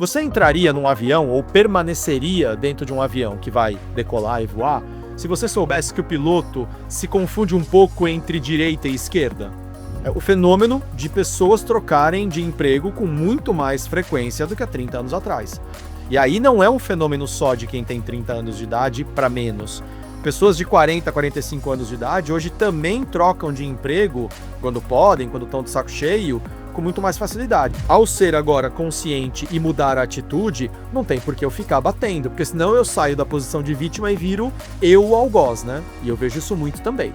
Você entraria num avião ou permaneceria dentro de um avião que vai decolar e voar se você soubesse que o piloto se confunde um pouco entre direita e esquerda? É o fenômeno de pessoas trocarem de emprego com muito mais frequência do que há 30 anos atrás. E aí não é um fenômeno só de quem tem 30 anos de idade para menos. Pessoas de 40, 45 anos de idade hoje também trocam de emprego quando podem, quando estão de saco cheio, com muito mais facilidade. Ao ser agora consciente e mudar a atitude, não tem por que eu ficar batendo, porque senão eu saio da posição de vítima e viro eu o algoz, né? E eu vejo isso muito também.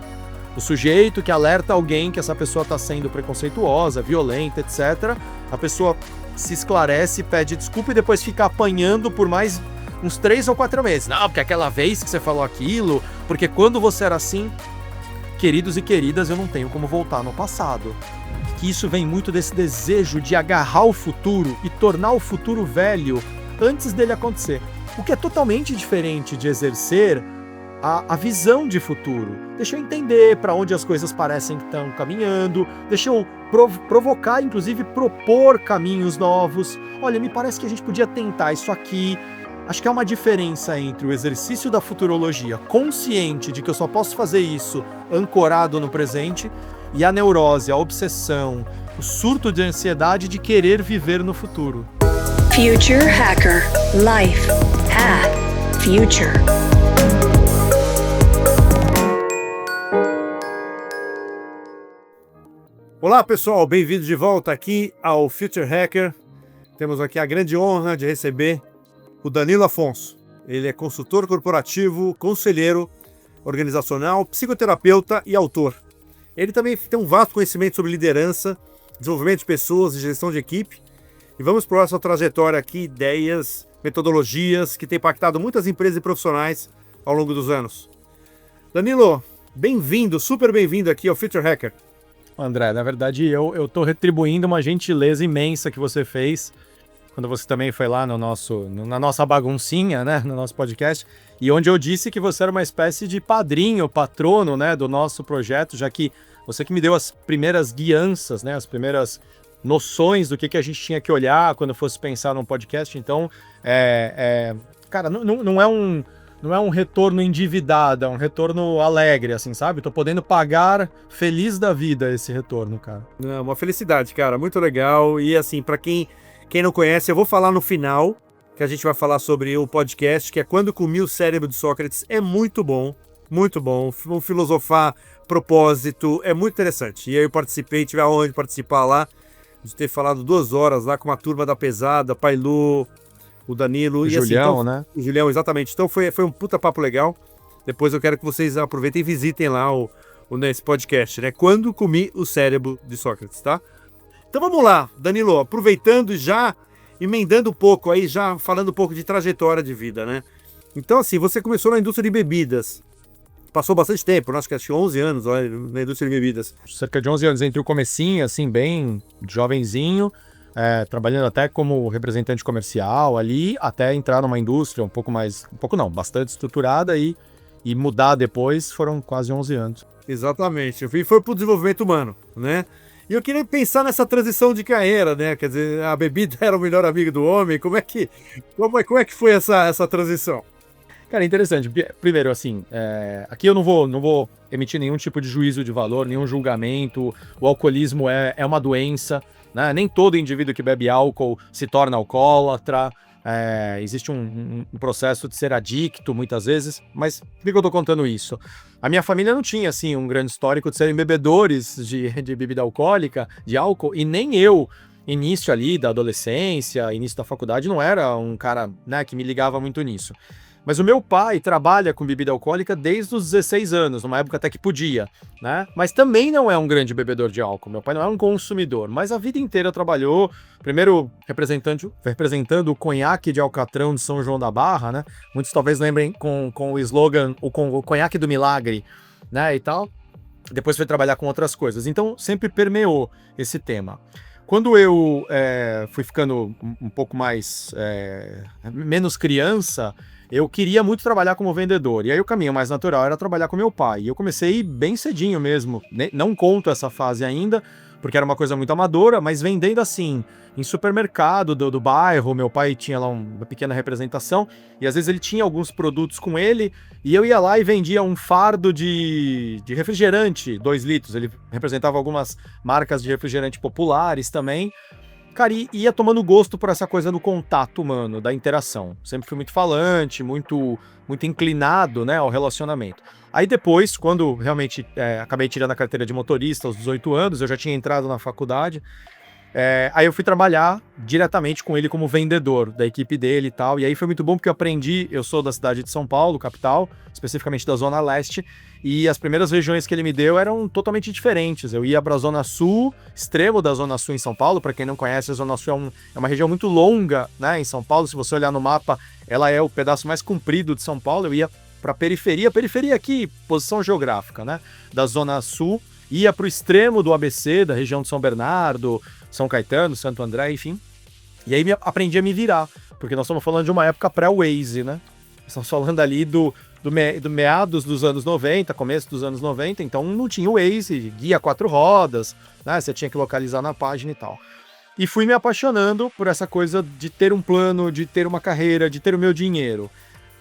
O sujeito que alerta alguém que essa pessoa está sendo preconceituosa, violenta, etc. A pessoa se esclarece, pede desculpa e depois fica apanhando por mais uns 3 ou 4 meses. Não, porque aquela vez que você falou aquilo, porque quando você era assim, queridos e queridas, eu não tenho como voltar no passado. Que isso vem muito desse desejo de agarrar o futuro e tornar o futuro velho antes dele acontecer. O que é totalmente diferente de exercer a visão de futuro. Deixa eu entender para onde as coisas parecem que estão caminhando, deixa eu provocar, inclusive propor caminhos novos. Olha, me parece que a gente podia tentar isso aqui. Acho que há uma diferença entre o exercício da futurologia consciente de que eu só posso fazer isso ancorado no presente e a neurose, a obsessão, o surto de ansiedade de querer viver no futuro. Future Hacker Life Path Future. Olá pessoal, bem-vindos de volta aqui ao Future Hacker. Temos aqui a grande honra de receber o Danilo Afonso. Ele é consultor corporativo, conselheiro organizacional, psicoterapeuta e autor. Ele também tem um vasto conhecimento sobre liderança, desenvolvimento de pessoas e gestão de equipe. E vamos explorar essa trajetória aqui, ideias, metodologias que têm impactado muitas empresas e profissionais ao longo dos anos. Danilo, bem-vindo, super bem-vindo aqui ao Future Hacker. André, na verdade eu tô retribuindo uma gentileza imensa que você fez quando você também foi lá na nossa baguncinha, né, no nosso podcast, e onde eu disse que você era uma espécie de padrinho, patrono, né, do nosso projeto, já que você que me deu as primeiras guianças, né, as primeiras noções do que a gente tinha que olhar quando fosse pensar num podcast. Então, cara, não é um retorno endividado, é um retorno alegre, assim, sabe? Tô podendo pagar feliz da vida esse retorno, cara. É uma felicidade, cara, muito legal. E assim, pra quem não conhece, eu vou falar no final, que a gente vai falar sobre o podcast, que é Quando Comi o Cérebro de Sócrates. É muito bom, vamos filosofar propósito, é muito interessante. E aí eu participei, tive a honra de participar lá, de ter falado 2 horas lá com uma turma da pesada, Pailu, o Danilo o e Julião, assim, então, né? O Julião, exatamente. Então foi um puta papo legal. Depois eu quero que vocês aproveitem e visitem lá nesse podcast, né? Quando Comi o Cérebro de Sócrates, tá? Então vamos lá, Danilo, aproveitando e já emendando um pouco aí, já falando um pouco de trajetória de vida, né? Então assim, você começou na indústria de bebidas. Passou bastante tempo, acho que 11 anos olha, na indústria de bebidas. Cerca de 11 anos, entre o comecinho, assim, bem jovenzinho, trabalhando até como representante comercial ali, até entrar numa indústria bastante estruturada e mudar depois foram quase 11 anos. Exatamente, e foi pro desenvolvimento humano, né? E eu queria pensar nessa transição de carreira, né? Quer dizer, a bebida era o melhor amigo do homem, como é que foi essa transição? Cara, interessante. Primeiro, assim, aqui eu não vou emitir nenhum tipo de juízo de valor, nenhum julgamento. O alcoolismo é uma doença, né? Nem todo indivíduo que bebe álcool se torna alcoólatra. Existe um processo de ser adicto, muitas vezes. Mas por que eu tô contando isso? A minha família não tinha, assim, um grande histórico de serem bebedores de bebida alcoólica, de álcool, e nem eu, início ali da adolescência, início da faculdade, não era um cara, né, que me ligava muito nisso. Mas o meu pai trabalha com bebida alcoólica desde os 16 anos, numa época até que podia, né? Mas também não é um grande bebedor de álcool. Meu pai não é um consumidor, mas a vida inteira trabalhou, primeiro representando o conhaque de Alcatrão de São João da Barra, né? Muitos talvez lembrem com o slogan, o conhaque do milagre, né, e tal. Depois foi trabalhar com outras coisas. Então, sempre permeou esse tema. Quando eu fui ficando um pouco menos criança, eu queria muito trabalhar como vendedor, e aí o caminho mais natural era trabalhar com meu pai. E eu comecei bem cedinho mesmo, não conto essa fase ainda, porque era uma coisa muito amadora, mas vendendo assim, em supermercado do bairro. Meu pai tinha lá uma pequena representação, e às vezes ele tinha alguns produtos com ele, e eu ia lá e vendia um fardo de refrigerante, 2 litros. Ele representava algumas marcas de refrigerante populares também. Cara, e ia tomando gosto por essa coisa do contato humano, da interação. Sempre fui muito falante, muito inclinado, né, ao relacionamento. Aí depois, quando realmente acabei tirando a carteira de motorista aos 18 anos, eu já tinha entrado na faculdade, aí eu fui trabalhar diretamente com ele como vendedor da equipe dele e tal. E aí foi muito bom porque eu sou da cidade de São Paulo, capital, especificamente da Zona Leste, e as primeiras regiões que ele me deu eram totalmente diferentes. Eu ia para a Zona Sul, extremo da Zona Sul em São Paulo. Para quem não conhece, a Zona Sul é uma região muito longa, né, em São Paulo. Se você olhar no mapa, ela é o pedaço mais comprido de São Paulo. Eu ia para a periferia aqui, posição geográfica, né, da Zona Sul, ia para o extremo do ABC, da região de São Bernardo, São Caetano, Santo André, enfim. E aí aprendi a me virar, porque nós estamos falando de uma época pré-Waze, né? Estamos falando ali do meados dos anos 90, começo dos anos 90, então não tinha o Waze, guia 4 rodas, né? Você tinha que localizar na página e tal. E fui me apaixonando por essa coisa de ter um plano, de ter uma carreira, de ter o meu dinheiro.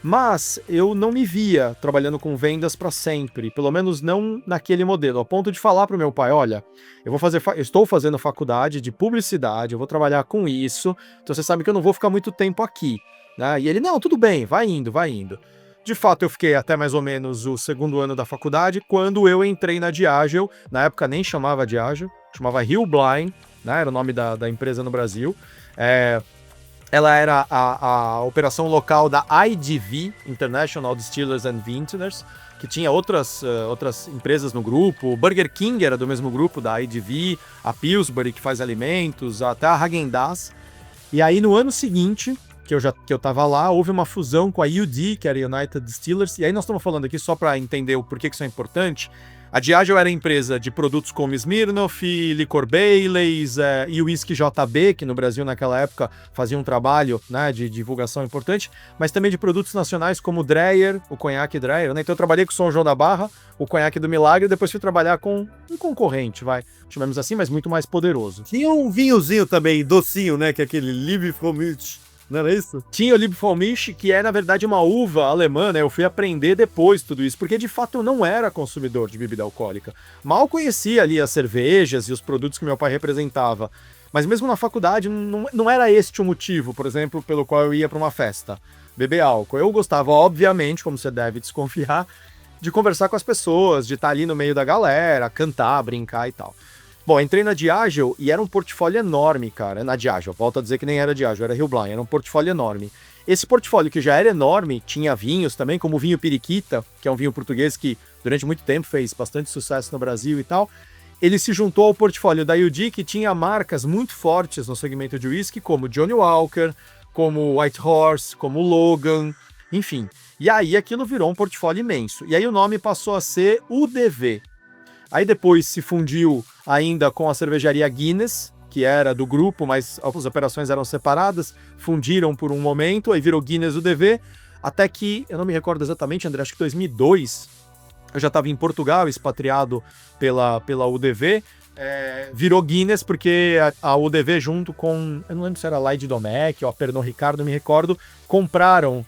Mas eu não me via trabalhando com vendas para sempre, pelo menos não naquele modelo, ao ponto de falar para o meu pai: olha, eu estou fazendo faculdade de publicidade, eu vou trabalhar com isso, então você sabe que eu não vou ficar muito tempo aqui, né? E ele: não, tudo bem, vai indo, vai indo. De fato, eu fiquei até mais ou menos o 2º ano da faculdade, quando eu entrei na Diageo. Na época nem chamava Diageo, chamava Hillblind, né? Era o nome da empresa no Brasil. Ela era a operação local da IDV, International Distillers and Vintners, que tinha outras empresas no grupo. O Burger King era do mesmo grupo da IDV, a Pillsbury, que faz alimentos, até a Häagen-Dazs. E aí, no ano seguinte, que eu tava lá, houve uma fusão com a UD, que era a United Distillers. E aí nós estamos falando aqui, só para entender o porquê que isso é importante, a Diageo era empresa de produtos como Smirnoff, licor Baileys e o whisky JB, que no Brasil naquela época fazia um trabalho, né, de divulgação importante, mas também de produtos nacionais como o Dreyer, o conhaque Dreyer, né? Então eu trabalhei com o São João da Barra, o conhaque do Milagre, e depois fui trabalhar com um concorrente, chamemos assim, mas muito mais poderoso. Tinha um vinhozinho também, docinho, né, que é aquele Liebfraumilch. Não era isso? Tinha o Liebfraumilch, que é, na verdade, uma uva alemã, né? Eu fui aprender depois tudo isso, porque de fato eu não era consumidor de bebida alcoólica. Mal conhecia ali as cervejas e os produtos que meu pai representava. Mas mesmo na faculdade não era este o motivo, por exemplo, pelo qual eu ia para uma festa, beber álcool. Eu gostava, obviamente, como você deve desconfiar, de conversar com as pessoas, de estar ali no meio da galera, cantar, brincar e tal. Bom, entrei na Diageo e era um portfólio enorme, cara. Na Diageo, volto a dizer que nem era Diageo, era Hillblind, era um portfólio enorme. Esse portfólio, que já era enorme, tinha vinhos também, como o vinho Periquita, que é um vinho português que durante muito tempo fez bastante sucesso no Brasil e tal. Ele se juntou ao portfólio da UD, que tinha marcas muito fortes no segmento de whisky, como Johnnie Walker, como White Horse, como Logan, enfim. E aí aquilo virou um portfólio imenso. E aí o nome passou a ser UDV. Aí depois se fundiu ainda com a cervejaria Guinness, que era do grupo, mas as operações eram separadas, fundiram por um momento, aí virou Guinness UDV, até que, eu não me recordo exatamente, André, acho que 2002, eu já estava em Portugal, expatriado pela UDV, virou Guinness, porque a UDV junto com, eu não lembro se era a Lady Domecq ou a Pernod Ricard, não me recordo, compraram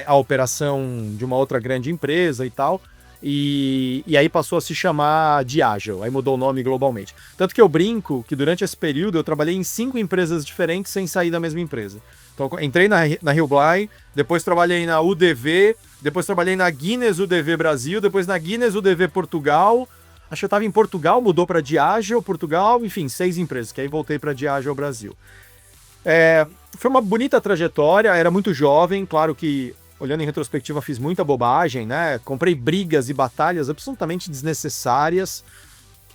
a operação de uma outra grande empresa e tal, e aí passou a se chamar Diageo, aí mudou o nome globalmente. Tanto que eu brinco que durante esse período eu trabalhei em 5 empresas diferentes sem sair da mesma empresa. Então entrei na Hillblind, depois trabalhei na UDV, depois trabalhei na Guinness UDV Brasil, depois na Guinness UDV Portugal, acho que eu estava em Portugal, mudou para Diageo Portugal, enfim, 6 empresas, que aí voltei para Diageo Brasil. Foi uma bonita trajetória, era muito jovem, claro que olhando em retrospectiva, fiz muita bobagem, né? Comprei brigas e batalhas absolutamente desnecessárias,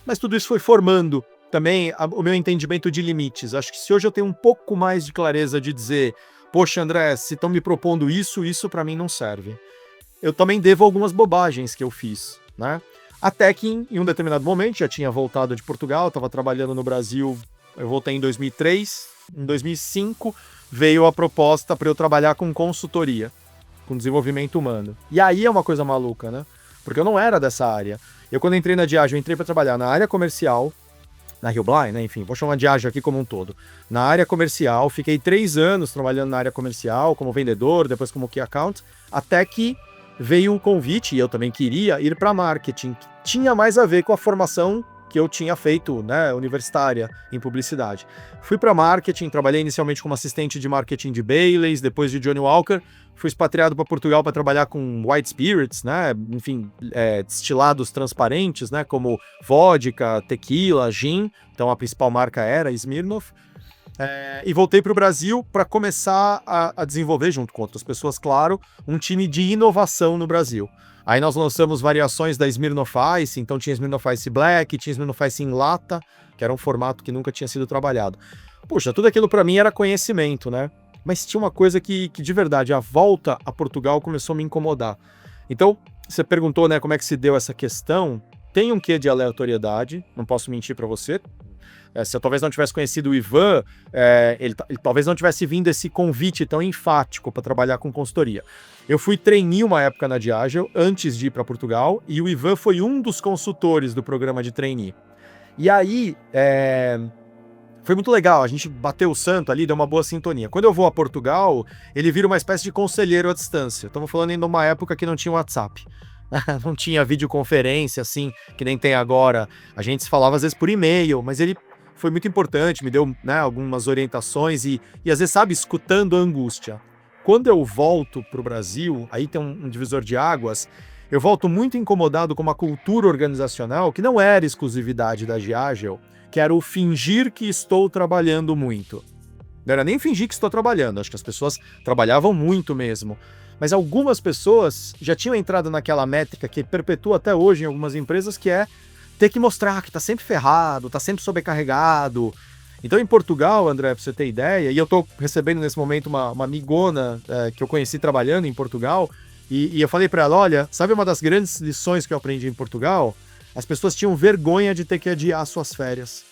mas tudo isso foi formando também o meu entendimento de limites. Acho que se hoje eu tenho um pouco mais de clareza de dizer, poxa, André, se estão me propondo isso para mim não serve. Eu também devo algumas bobagens que eu fiz, né? Até que em um determinado momento, já tinha voltado de Portugal, estava trabalhando no Brasil, eu voltei em 2003, em 2005 veio a proposta para eu trabalhar com consultoria, com desenvolvimento humano. E aí é uma coisa maluca, né? Porque eu não era dessa área. Eu, quando entrei na Diageo, entrei para trabalhar na área comercial, na Rio Blind, né? Enfim, vou chamar de Diageo aqui como um todo. Na área comercial, fiquei 3 anos trabalhando na área comercial, como vendedor, depois como Key Account, até que veio um convite, e eu também queria ir para marketing, que tinha mais a ver com a formação que eu tinha feito, né, universitária em publicidade. Fui para marketing, trabalhei inicialmente como assistente de marketing de Baileys, depois de Johnnie Walker, fui expatriado para Portugal para trabalhar com white spirits, né, enfim, destilados transparentes, né, como vodka, tequila, gin, então a principal marca era Smirnoff. E voltei para o Brasil para começar a desenvolver, junto com outras pessoas, claro, um time de inovação no Brasil. Aí nós lançamos variações da Smirnoff Ice, então tinha Smirnoff Ice Black, tinha Smirnoff Ice em lata, que era um formato que nunca tinha sido trabalhado. Puxa, tudo aquilo para mim era conhecimento, né? Mas tinha uma coisa que de verdade, a volta a Portugal começou a me incomodar. Então, você perguntou, né, como é que se deu essa questão. Tem um quê de aleatoriedade, não posso mentir para você. Se eu talvez não tivesse conhecido o Ivan, ele talvez não tivesse vindo esse convite tão enfático para trabalhar com consultoria. Eu fui trainee uma época na Diageo, antes de ir para Portugal, e o Ivan foi um dos consultores do programa de trainee. E aí, foi muito legal, a gente bateu o santo ali, deu uma boa sintonia. Quando eu vou a Portugal, ele vira uma espécie de conselheiro à distância. Estamos falando ainda de uma época que não tinha WhatsApp. Não tinha videoconferência, assim, que nem tem agora. A gente se falava às vezes por e-mail, mas ele foi muito importante, me deu, né, algumas orientações e às vezes, sabe, escutando a angústia. Quando eu volto para o Brasil, aí tem um divisor de águas, eu volto muito incomodado com uma cultura organizacional que não era exclusividade da Diageo, que era o fingir que estou trabalhando muito. Não era nem fingir que estou trabalhando, acho que as pessoas trabalhavam muito mesmo. Mas algumas pessoas já tinham entrado naquela métrica que perpetua até hoje em algumas empresas, que é ter que mostrar que está sempre ferrado, está sempre sobrecarregado. Então, em Portugal, André, para você ter ideia, e eu estou recebendo nesse momento uma amigona que eu conheci trabalhando em Portugal, e eu falei para ela, olha, sabe uma das grandes lições que eu aprendi em Portugal? As pessoas tinham vergonha de ter que adiar suas férias.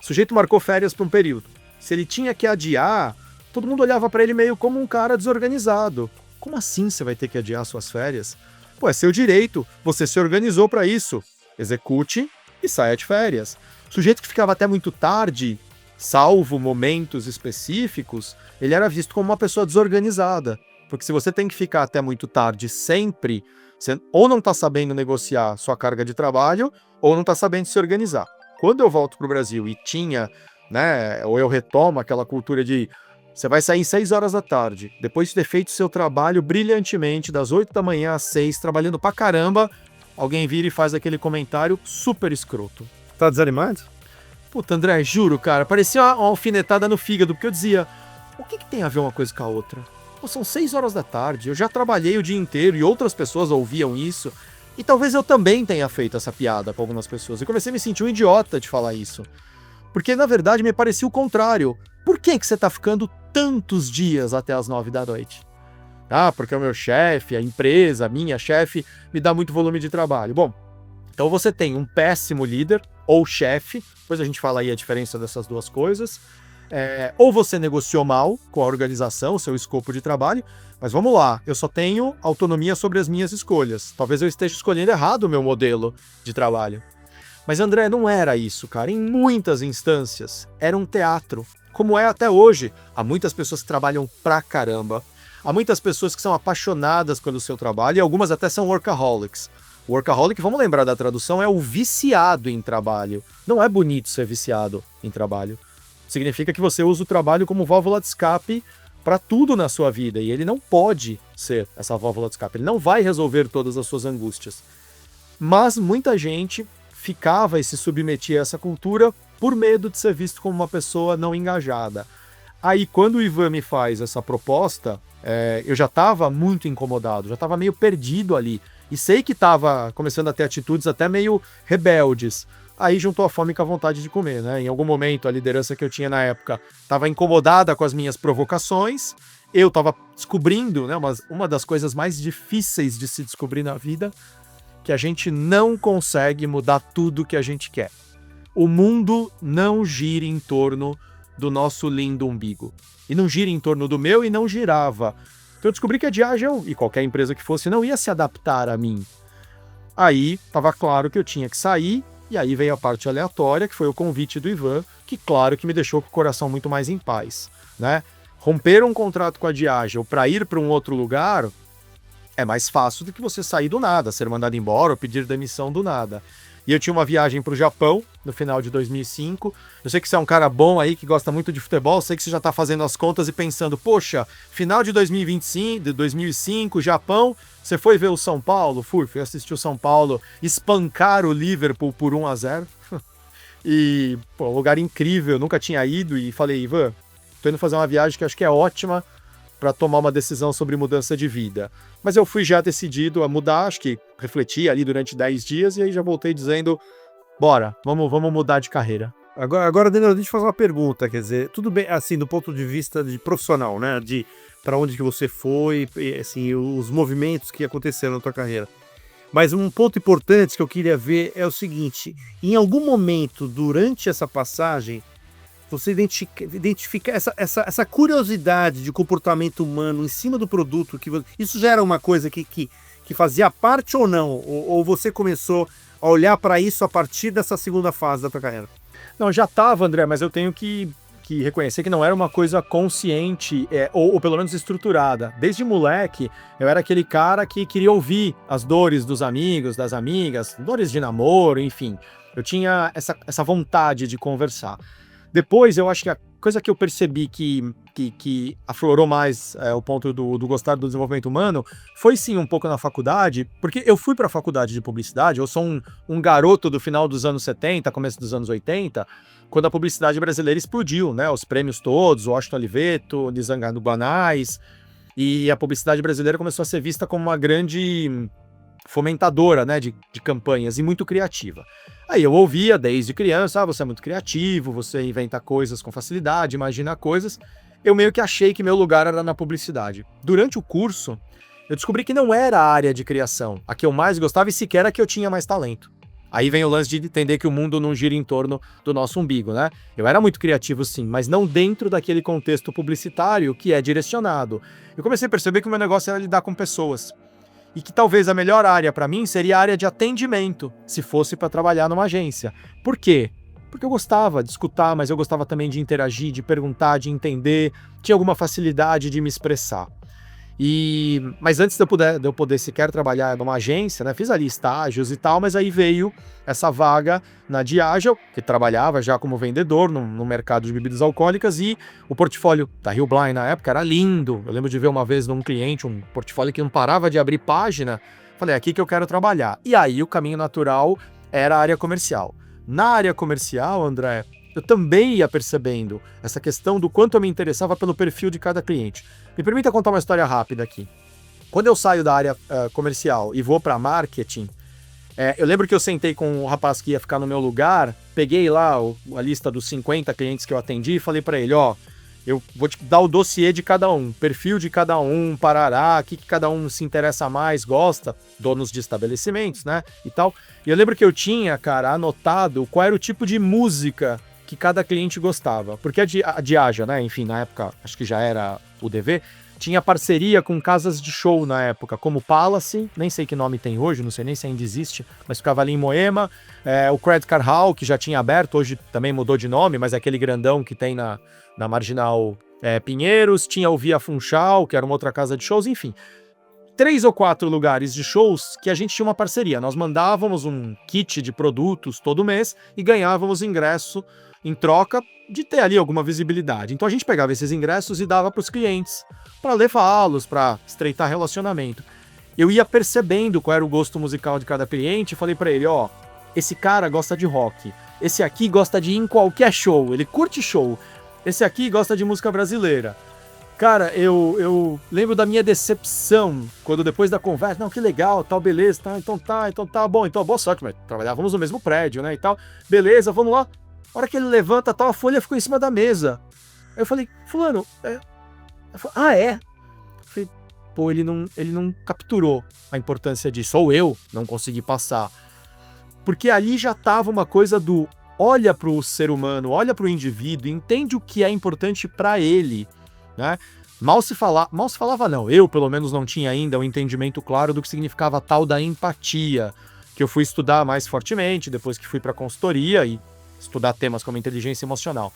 O sujeito marcou férias por um período. Se ele tinha que adiar, todo mundo olhava para ele meio como um cara desorganizado. Como assim você vai ter que adiar suas férias? Pô, é seu direito, você se organizou para isso. Execute e saia de férias. O sujeito que ficava até muito tarde, salvo momentos específicos, ele era visto como uma pessoa desorganizada. Porque se você tem que ficar até muito tarde sempre, você ou não está sabendo negociar sua carga de trabalho, ou não está sabendo se organizar. Quando eu volto para o Brasil e tinha, né, ou eu retomo aquela cultura de você vai sair 6 horas da tarde, depois de ter feito seu trabalho brilhantemente, das 8 da manhã às 6, trabalhando pra caramba, alguém vira e faz aquele comentário super escroto. Tá desanimado? Puta, André, juro, cara, parecia uma alfinetada no fígado, porque eu dizia, o que tem a ver uma coisa com a outra? Pô, são 6 horas da tarde, eu já trabalhei o dia inteiro e outras pessoas ouviam isso, e talvez eu também tenha feito essa piada com algumas pessoas. Eu comecei a me sentir um idiota de falar isso. Porque, na verdade, me parecia o contrário. Por que você tá ficando tantos dias até as 9 da noite? Ah, porque o meu chefe, a empresa, a minha chefe, me dá muito volume de trabalho. Bom, então você tem um péssimo líder ou chefe, depois a gente fala aí a diferença dessas duas coisas, ou você negociou mal com a organização, o seu escopo de trabalho, mas vamos lá, eu só tenho autonomia sobre as minhas escolhas. Talvez eu esteja escolhendo errado o meu modelo de trabalho. Mas, André, não era isso, cara. Em muitas instâncias, era um teatro, como é até hoje. Há muitas pessoas que trabalham pra caramba. Há muitas pessoas que são apaixonadas pelo seu trabalho e algumas até são workaholics. O workaholic, vamos lembrar da tradução, é o viciado em trabalho. Não é bonito ser viciado em trabalho. Significa que você usa o trabalho como válvula de escape para tudo na sua vida. E ele não pode ser essa válvula de escape. Ele não vai resolver todas as suas angústias. Mas muita gente ficava e se submetia a essa cultura por medo de ser visto como uma pessoa não engajada. Aí, quando o Ivan me faz essa proposta, eu já estava muito incomodado, já estava meio perdido ali. E sei que estava começando a ter atitudes até meio rebeldes. Aí juntou a fome com a vontade de comer, né? Em algum momento, a liderança que eu tinha na época estava incomodada com as minhas provocações. Eu estava descobrindo, né, uma das coisas mais difíceis de se descobrir na vida, que a gente não consegue mudar tudo que a gente quer. O mundo não gira em torno do nosso lindo umbigo. E não gira em torno do meu e não girava. Então eu descobri que a Diageo, e qualquer empresa que fosse, não ia se adaptar a mim. Aí estava claro que eu tinha que sair E aí veio a parte aleatória, que foi o convite do Ivan, que claro que me deixou com o coração muito mais em paz, né? Romper um contrato com a Diageo para ir para um outro lugar é mais fácil do que você sair do nada, ser mandado embora ou pedir demissão do nada. E eu tinha uma viagem para o Japão no final de 2005. Eu sei que você é um cara bom aí, que gosta muito de futebol. Eu sei que você já está fazendo as contas e pensando, poxa, final de 2025, de 2005, Japão, você foi ver o São Paulo? Fui assistir o São Paulo espancar o Liverpool por 1-0. E, pô, lugar incrível, eu nunca tinha ido e falei, Ivan, tô indo fazer uma viagem que acho que é ótima para tomar uma decisão sobre mudança de vida. Mas eu fui já decidido a mudar, acho que refleti ali durante 10 dias e aí já voltei dizendo, bora, vamos mudar de carreira. Agora, Danilo, deixa eu fazer uma pergunta, quer dizer, tudo bem, assim, do ponto de vista de profissional, né, de para onde que você foi, assim, os movimentos que aconteceram na tua carreira. Mas um ponto importante que eu queria ver é o seguinte, em algum momento durante essa passagem, você identifica essa curiosidade de comportamento humano em cima do produto, isso já era uma coisa que fazia parte ou não? Ou você começou a olhar para isso a partir dessa segunda fase da tua carreira? Não, já estava, André, mas eu tenho que reconhecer que não era uma coisa consciente, ou pelo menos estruturada. Desde moleque, eu era aquele cara que queria ouvir as dores dos amigos, das amigas, dores de namoro, enfim. Eu tinha essa vontade de conversar. Depois, eu acho que a coisa que eu percebi que aflorou mais o ponto do gostar do desenvolvimento humano foi sim um pouco na faculdade, porque eu fui para a faculdade de publicidade, eu sou um garoto do final dos anos 70, começo dos anos 80, quando a publicidade brasileira explodiu, né? Os prêmios todos, o Washington Oliveto, Nizangar Banais, e a publicidade brasileira começou a ser vista como uma grande fomentadora, né, de campanhas e muito criativa. Aí eu ouvia desde criança, você é muito criativo, você inventa coisas com facilidade, imagina coisas. Eu meio que achei que meu lugar era na publicidade. Durante o curso, eu descobri que não era a área de criação a que eu mais gostava e sequer a que eu tinha mais talento. Aí vem o lance de entender que o mundo não gira em torno do nosso umbigo, né? Eu era muito criativo sim, mas não dentro daquele contexto publicitário que é direcionado. Eu comecei a perceber que o meu negócio era lidar com pessoas. E que talvez a melhor área para mim seria a área de atendimento, se fosse para trabalhar numa agência. Por quê? Porque eu gostava de escutar, mas eu gostava também de interagir, de perguntar, de entender, tinha alguma facilidade de me expressar. Mas antes de eu poder sequer trabalhar numa agência, né, fiz ali estágios e tal, mas aí veio essa vaga na Diageo, que trabalhava já como vendedor no mercado de bebidas alcoólicas, e o portfólio da Rio Blind na época era lindo. Eu lembro de ver uma vez num cliente um portfólio que não parava de abrir página. Falei, é aqui que eu quero trabalhar. E aí o caminho natural era a área comercial. Na área comercial, André, eu também ia percebendo essa questão do quanto eu me interessava pelo perfil de cada cliente. Me permita contar uma história rápida aqui. Quando eu saio da área comercial e vou para marketing, eu lembro que eu sentei com o rapaz que ia ficar no meu lugar, peguei lá a lista dos 50 clientes que eu atendi e falei para ele, eu vou te dar o dossiê de cada um, perfil de cada um, parará, o que cada um se interessa mais, gosta, donos de estabelecimentos, né, e tal. E eu lembro que eu tinha, cara, anotado qual era o tipo de música que cada cliente gostava. Porque a Diageo, né, enfim, na época, acho que já era o DV, tinha parceria com casas de show na época, como Palace, nem sei que nome tem hoje, não sei nem se ainda existe, mas ficava ali em Moema, o Credit Card Hall, que já tinha aberto, hoje também mudou de nome, mas é aquele grandão que tem na Marginal Pinheiros, tinha o Via Funchal, que era uma outra casa de shows, enfim. 3 ou 4 lugares de shows que a gente tinha uma parceria. Nós mandávamos um kit de produtos todo mês e ganhávamos ingresso em troca de ter ali alguma visibilidade. Então a gente pegava esses ingressos e dava para os clientes, para levá-los, para estreitar relacionamento. Eu ia percebendo qual era o gosto musical de cada cliente e falei para ele, esse cara gosta de rock, esse aqui gosta de ir em qualquer show, ele curte show, esse aqui gosta de música brasileira. Cara, eu lembro da minha decepção, quando depois da conversa, não, que legal, tal, beleza, então tá bom, então boa sorte, mas trabalhávamos no mesmo prédio, né, e tal, beleza, vamos lá. A hora que ele levanta, tal, a folha ficou em cima da mesa. Aí eu falei, fulano, Eu falei, pô, ele não capturou a importância disso, ou eu não consegui passar. Porque ali já tava uma coisa do, olha pro ser humano, olha pro indivíduo, entende o que é importante para ele, né? Mal se falava não, eu pelo menos não tinha ainda um entendimento claro do que significava tal da empatia, que eu fui estudar mais fortemente, depois que fui para consultoria e estudar temas como inteligência emocional.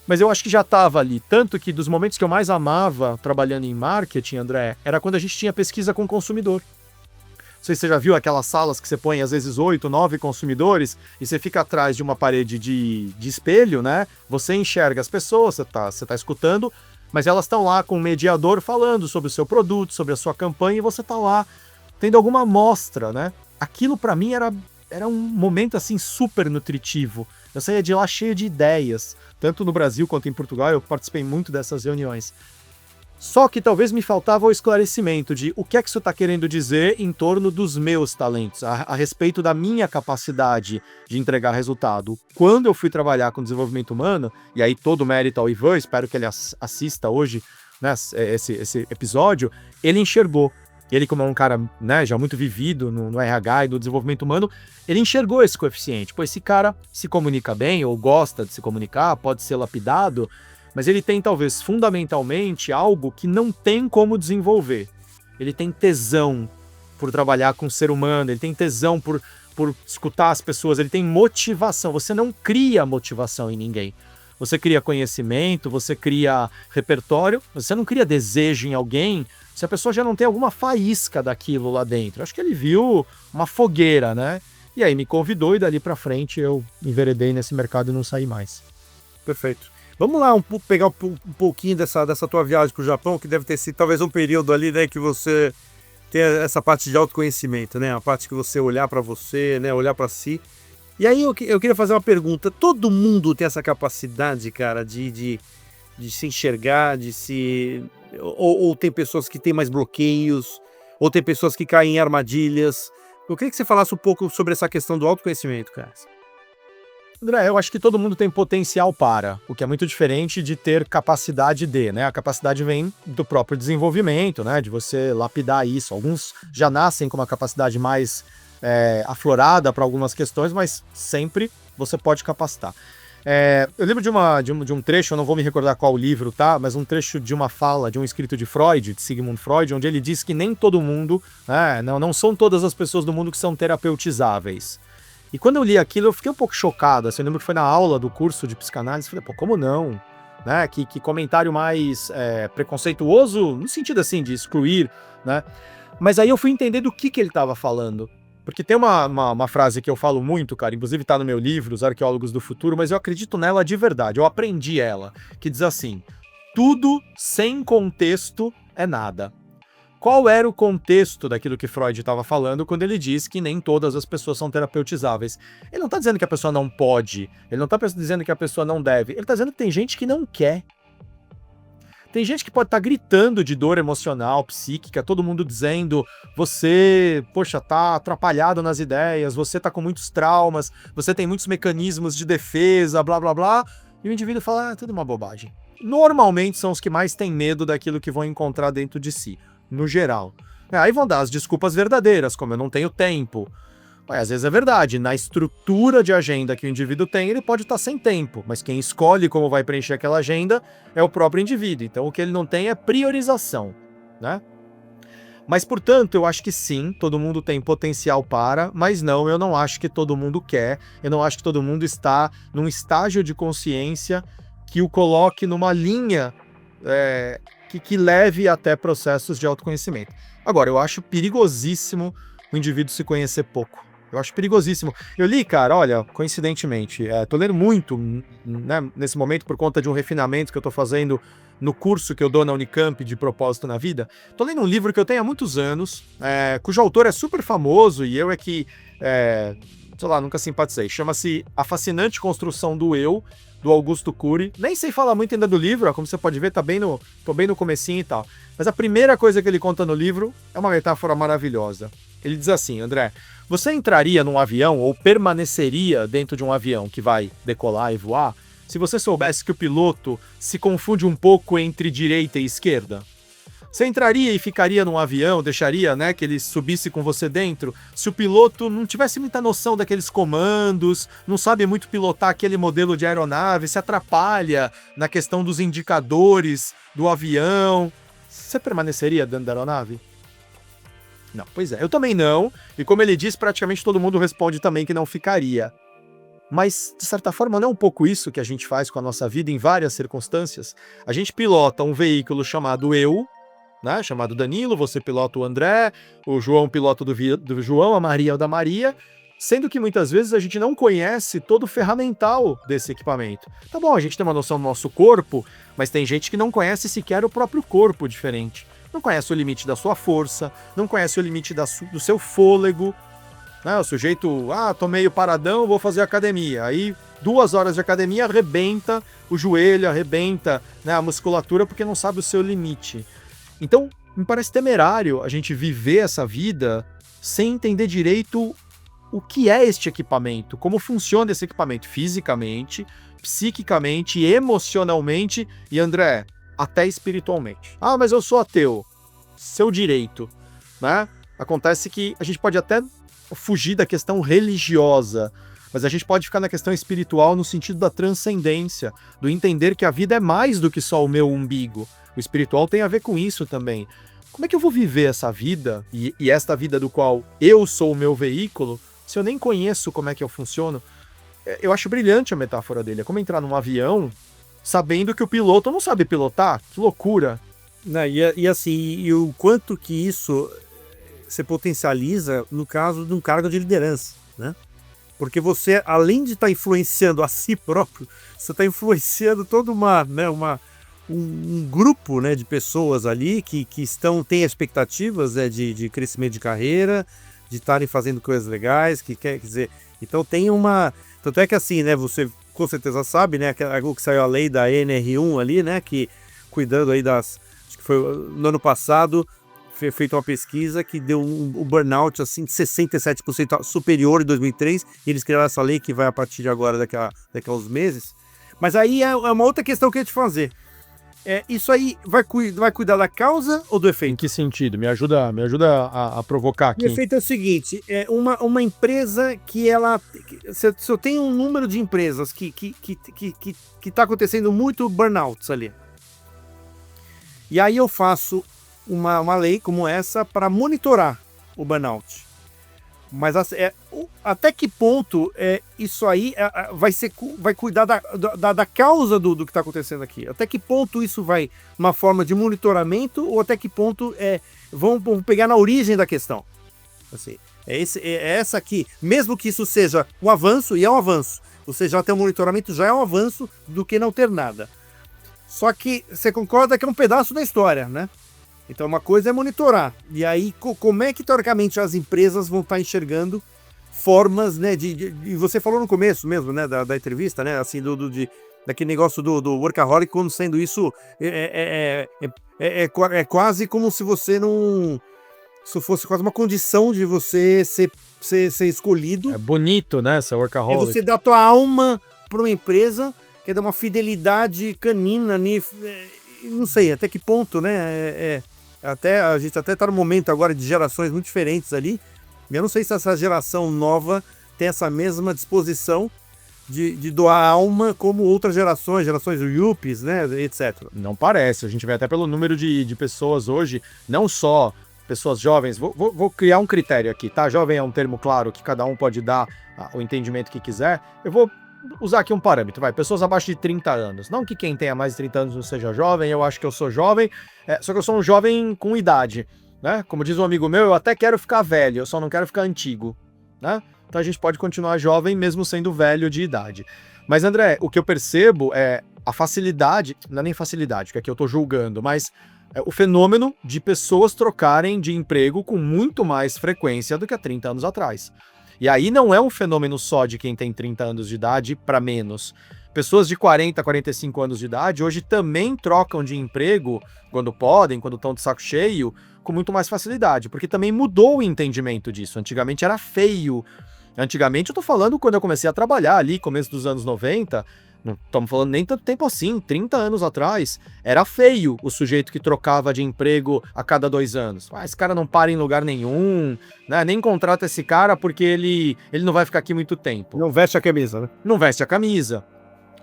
Mas eu acho que já estava ali, tanto que dos momentos que eu mais amava trabalhando em marketing, André, era quando a gente tinha pesquisa com o consumidor. Não sei se você já viu aquelas salas que você põe às vezes 8, 9 consumidores e você fica atrás de uma parede de espelho, né? Você enxerga as pessoas, você tá escutando, mas elas estão lá com um mediador falando sobre o seu produto, sobre a sua campanha, e você tá lá tendo alguma amostra, né? Aquilo para mim era um momento assim super nutritivo. Eu saía de lá cheio de ideias. Tanto no Brasil quanto em Portugal, eu participei muito dessas reuniões. Só que talvez me faltava o esclarecimento de o que é que isso está querendo dizer em torno dos meus talentos, a respeito da minha capacidade de entregar resultado. Quando eu fui trabalhar com desenvolvimento humano, e aí todo o mérito ao Ivan, espero que ele assista hoje, né, esse episódio, ele enxergou. Ele, como é um cara, né, já muito vivido no RH e no desenvolvimento humano, ele enxergou esse coeficiente. Pô, esse cara se comunica bem ou gosta de se comunicar, pode ser lapidado, mas ele tem, talvez, fundamentalmente, algo que não tem como desenvolver. Ele tem tesão por trabalhar com o ser humano, ele tem tesão por escutar as pessoas, ele tem motivação. Você não cria motivação em ninguém. Você cria conhecimento, você cria repertório, você não cria desejo em alguém se a pessoa já não tem alguma faísca daquilo lá dentro. Acho que ele viu uma fogueira, né? E aí me convidou e dali pra frente eu enveredei nesse mercado e não saí mais. Perfeito. Vamos lá pegar um pouquinho dessa tua viagem para o Japão, que deve ter sido talvez um período ali, né, que você tem essa parte de autoconhecimento, né, a parte que você olhar para você, né, olhar para si. E aí eu queria fazer uma pergunta. Todo mundo tem essa capacidade, cara, de se enxergar, de se... Ou tem pessoas que têm mais bloqueios, ou tem pessoas que caem em armadilhas. Eu queria que você falasse um pouco sobre essa questão do autoconhecimento, cara. André, eu acho que todo mundo tem potencial para, o que é muito diferente de ter capacidade de, né? A capacidade vem do próprio desenvolvimento, né? De você lapidar isso. Alguns já nascem com uma capacidade mais aflorada para algumas questões, mas sempre você pode capacitar. Eu lembro de um trecho, eu não vou me recordar qual livro, tá? Mas um trecho de uma fala de um escrito de Freud, de Sigmund Freud, onde ele diz que nem todo mundo, não são todas as pessoas do mundo que são terapeutizáveis. E quando eu li aquilo, eu fiquei um pouco chocado. Assim, eu lembro que foi na aula do curso de psicanálise, falei, pô, como não? Né? Que comentário mais preconceituoso, no sentido assim, de excluir, né? Mas aí eu fui entender do que ele estava falando. Porque tem uma frase que eu falo muito, cara, inclusive tá no meu livro, Os Arqueólogos do Futuro, mas eu acredito nela de verdade, eu aprendi ela, que diz assim, tudo sem contexto é nada. Qual era o contexto daquilo que Freud estava falando quando ele diz que nem todas as pessoas são terapeutizáveis? Ele não está dizendo que a pessoa não pode, ele não está dizendo que a pessoa não deve, ele está dizendo que tem gente que não quer. Tem gente que pode estar gritando de dor emocional, psíquica, todo mundo dizendo, você, poxa, tá atrapalhado nas ideias, você tá com muitos traumas, você tem muitos mecanismos de defesa, blá blá blá, e o indivíduo fala, tudo uma bobagem. Normalmente são os que mais têm medo daquilo que vão encontrar dentro de si. No geral. Aí vão dar as desculpas verdadeiras, como eu não tenho tempo. Mas às vezes é verdade, na estrutura de agenda que o indivíduo tem, ele pode estar sem tempo, mas quem escolhe como vai preencher aquela agenda é o próprio indivíduo. Então o que ele não tem é priorização, né? Mas, portanto, eu acho que sim, todo mundo tem potencial para, mas não, eu não acho que todo mundo quer, eu não acho que todo mundo está num estágio de consciência que o coloque numa linha que leve até processos de autoconhecimento. Agora, eu acho perigosíssimo o indivíduo se conhecer pouco. Eu acho perigosíssimo. Eu li, cara, olha, coincidentemente, tô lendo muito, né, nesse momento por conta de um refinamento que eu tô fazendo no curso que eu dou na Unicamp de Propósito na Vida. Tô lendo um livro que eu tenho há muitos anos, cujo autor é super famoso e eu sei lá, nunca simpatizei. Chama-se A Fascinante Construção do Eu, do Augusto Cury. Nem sei falar muito ainda do livro, como você pode ver, tô bem no comecinho e tal. Mas a primeira coisa que ele conta no livro é uma metáfora maravilhosa. Ele diz assim, André, você entraria num avião ou permaneceria dentro de um avião que vai decolar e voar se você soubesse que o piloto se confunde um pouco entre direita e esquerda? Você entraria e ficaria num avião, deixaria, né, que ele subisse com você dentro, se o piloto não tivesse muita noção daqueles comandos, não sabe muito pilotar aquele modelo de aeronave, se atrapalha na questão dos indicadores do avião? Você permaneceria dentro da aeronave? Não, pois é, eu também não. E como ele diz, praticamente todo mundo responde também que não ficaria. Mas, de certa forma, não é um pouco isso que a gente faz com a nossa vida em várias circunstâncias? A gente pilota um veículo chamado eu, né? Chamado Danilo, você pilota o André, o João pilota do João, a Maria o da Maria, sendo que muitas vezes a gente não conhece todo o ferramental desse equipamento. Tá bom, a gente tem uma noção do nosso corpo, mas tem gente que não conhece sequer o próprio corpo diferente. Não conhece o limite da sua força, não conhece o limite do seu fôlego. Né? O sujeito, tô meio paradão, vou fazer academia. Aí 2 horas de academia, arrebenta o joelho, arrebenta, né, a musculatura porque não sabe o seu limite. Então, me parece temerário a gente viver essa vida sem entender direito o que é este equipamento, como funciona esse equipamento fisicamente, psiquicamente, emocionalmente e, André, até espiritualmente. Mas eu sou ateu. Seu direito, né? Acontece que a gente pode até fugir da questão religiosa, mas a gente pode ficar na questão espiritual no sentido da transcendência, do entender que a vida é mais do que só o meu umbigo. O espiritual tem a ver com isso também. Como é que eu vou viver essa vida, e esta vida do qual eu sou o meu veículo, se eu nem conheço como é que eu funciono? Eu acho brilhante a metáfora dele. É como entrar num avião sabendo que o piloto não sabe pilotar. Que loucura! E o quanto que isso se potencializa no caso de um cargo de liderança, né? Porque você, além de estar influenciando a si próprio, você está influenciando toda um grupo, né, de pessoas ali que têm expectativas, né, de crescimento de carreira, de estarem fazendo coisas legais, quer dizer, então tem uma... Tanto é que assim, né, você com certeza sabe, né, que saiu a lei da NR1 ali, né, que cuidando aí acho que foi no ano passado, foi feita uma pesquisa que deu um burnout assim, de 67% superior em 2003, e eles criaram essa lei que vai a partir de agora, daqui a uns meses. Mas aí é uma outra questão que eu ia te fazer. Isso aí vai cuidar da causa ou do efeito? Em que sentido? Me ajuda a provocar aqui. O efeito é o seguinte, uma empresa que ela... Se eu tenho um número de empresas que está acontecendo muito burnouts ali, e aí eu faço uma lei como essa para monitorar o burnout. Mas até que ponto isso aí vai cuidar da causa do que está acontecendo aqui? Até que ponto isso vai uma forma de monitoramento ou até que ponto vão pegar na origem da questão? Assim, essa aqui, mesmo que isso seja um avanço, e é um avanço, você já ter um monitoramento já é um avanço do que não ter nada. Só que você concorda que é um pedaço da história, né? Então uma coisa é monitorar. E aí como é que teoricamente as empresas vão estar enxergando formas, né, e você falou no começo mesmo, né, da entrevista, né, assim, daquele negócio do workaholic, como sendo isso é quase como se você não... Isso fosse quase uma condição de você ser escolhido. É bonito, né, essa workaholic. É você dar tua alma para uma empresa, que é dar uma fidelidade canina, não sei até que ponto, né, a gente até está num momento agora de gerações muito diferentes ali. Eu não sei se essa geração nova tem essa mesma disposição de doar alma como outras gerações yuppies, né, etc. Não parece. A gente vê até pelo número de pessoas hoje, não só pessoas jovens. Vou criar um critério aqui, tá? Jovem é um termo claro que cada um pode dar o entendimento que quiser. Eu vou usar aqui um parâmetro, pessoas abaixo de 30 anos. Não que quem tenha mais de 30 anos não seja jovem, eu acho que eu sou jovem, só que eu sou um jovem com idade, né? Como diz um amigo meu, eu até quero ficar velho, eu só não quero ficar antigo, né? Então a gente pode continuar jovem mesmo sendo velho de idade. Mas, André, o que eu percebo é a facilidade, não é nem facilidade, porque aqui eu tô julgando, mas o fenômeno de pessoas trocarem de emprego com muito mais frequência do que há 30 anos atrás. E aí não é um fenômeno só de quem tem 30 anos de idade para menos. Pessoas de 40, 45 anos de idade hoje também trocam de emprego quando podem, quando estão de saco cheio, com muito mais facilidade, porque também mudou o entendimento disso. Antigamente era feio. Antigamente eu tô falando quando eu comecei a trabalhar ali, começo dos anos 90, não estamos falando nem tanto tempo assim, 30 anos atrás, era feio o sujeito que trocava de emprego a cada 2 anos. Esse cara não para em lugar nenhum, né? Nem contrata esse cara porque ele não vai ficar aqui muito tempo. Não veste a camisa, né? Não veste a camisa.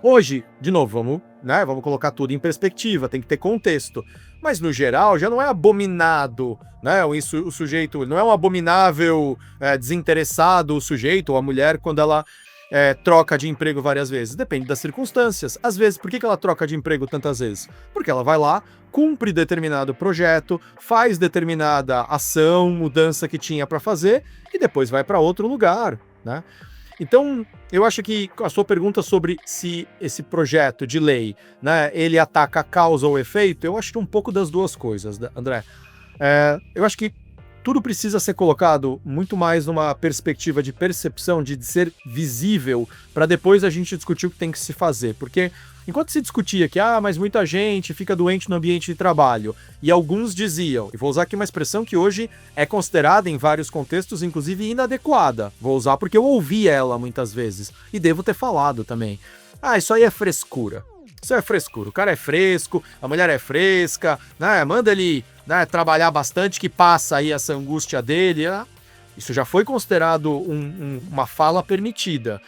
Hoje, de novo, vamos né? Vamos colocar tudo em perspectiva, tem que ter contexto. Mas, no geral, já não é abominado, né? O sujeito não é um abominável desinteressado, o sujeito ou a mulher, quando ela troca de emprego várias vezes. Depende das circunstâncias. Às vezes, por que ela troca de emprego tantas vezes? Porque ela vai lá, cumpre determinado projeto, faz determinada ação, mudança que tinha para fazer e depois vai para outro lugar, né? Então, eu acho que a sua pergunta sobre se esse projeto de lei, né, ele ataca a causa ou o efeito, eu acho que um pouco das duas coisas, André. Eu acho que tudo precisa ser colocado muito mais numa perspectiva de percepção, de ser visível, para depois a gente discutir o que tem que se fazer. Porque enquanto se discutia que, mas muita gente fica doente no ambiente de trabalho, e alguns diziam, e vou usar aqui uma expressão que hoje é considerada em vários contextos, inclusive inadequada, vou usar porque eu ouvi ela muitas vezes, e devo ter falado também. Isso aí é frescura. Isso é frescura. O cara é fresco, a mulher é fresca, né? Manda ele, né, trabalhar bastante, que passa aí essa angústia dele. Né? Isso já foi considerado uma fala permitida.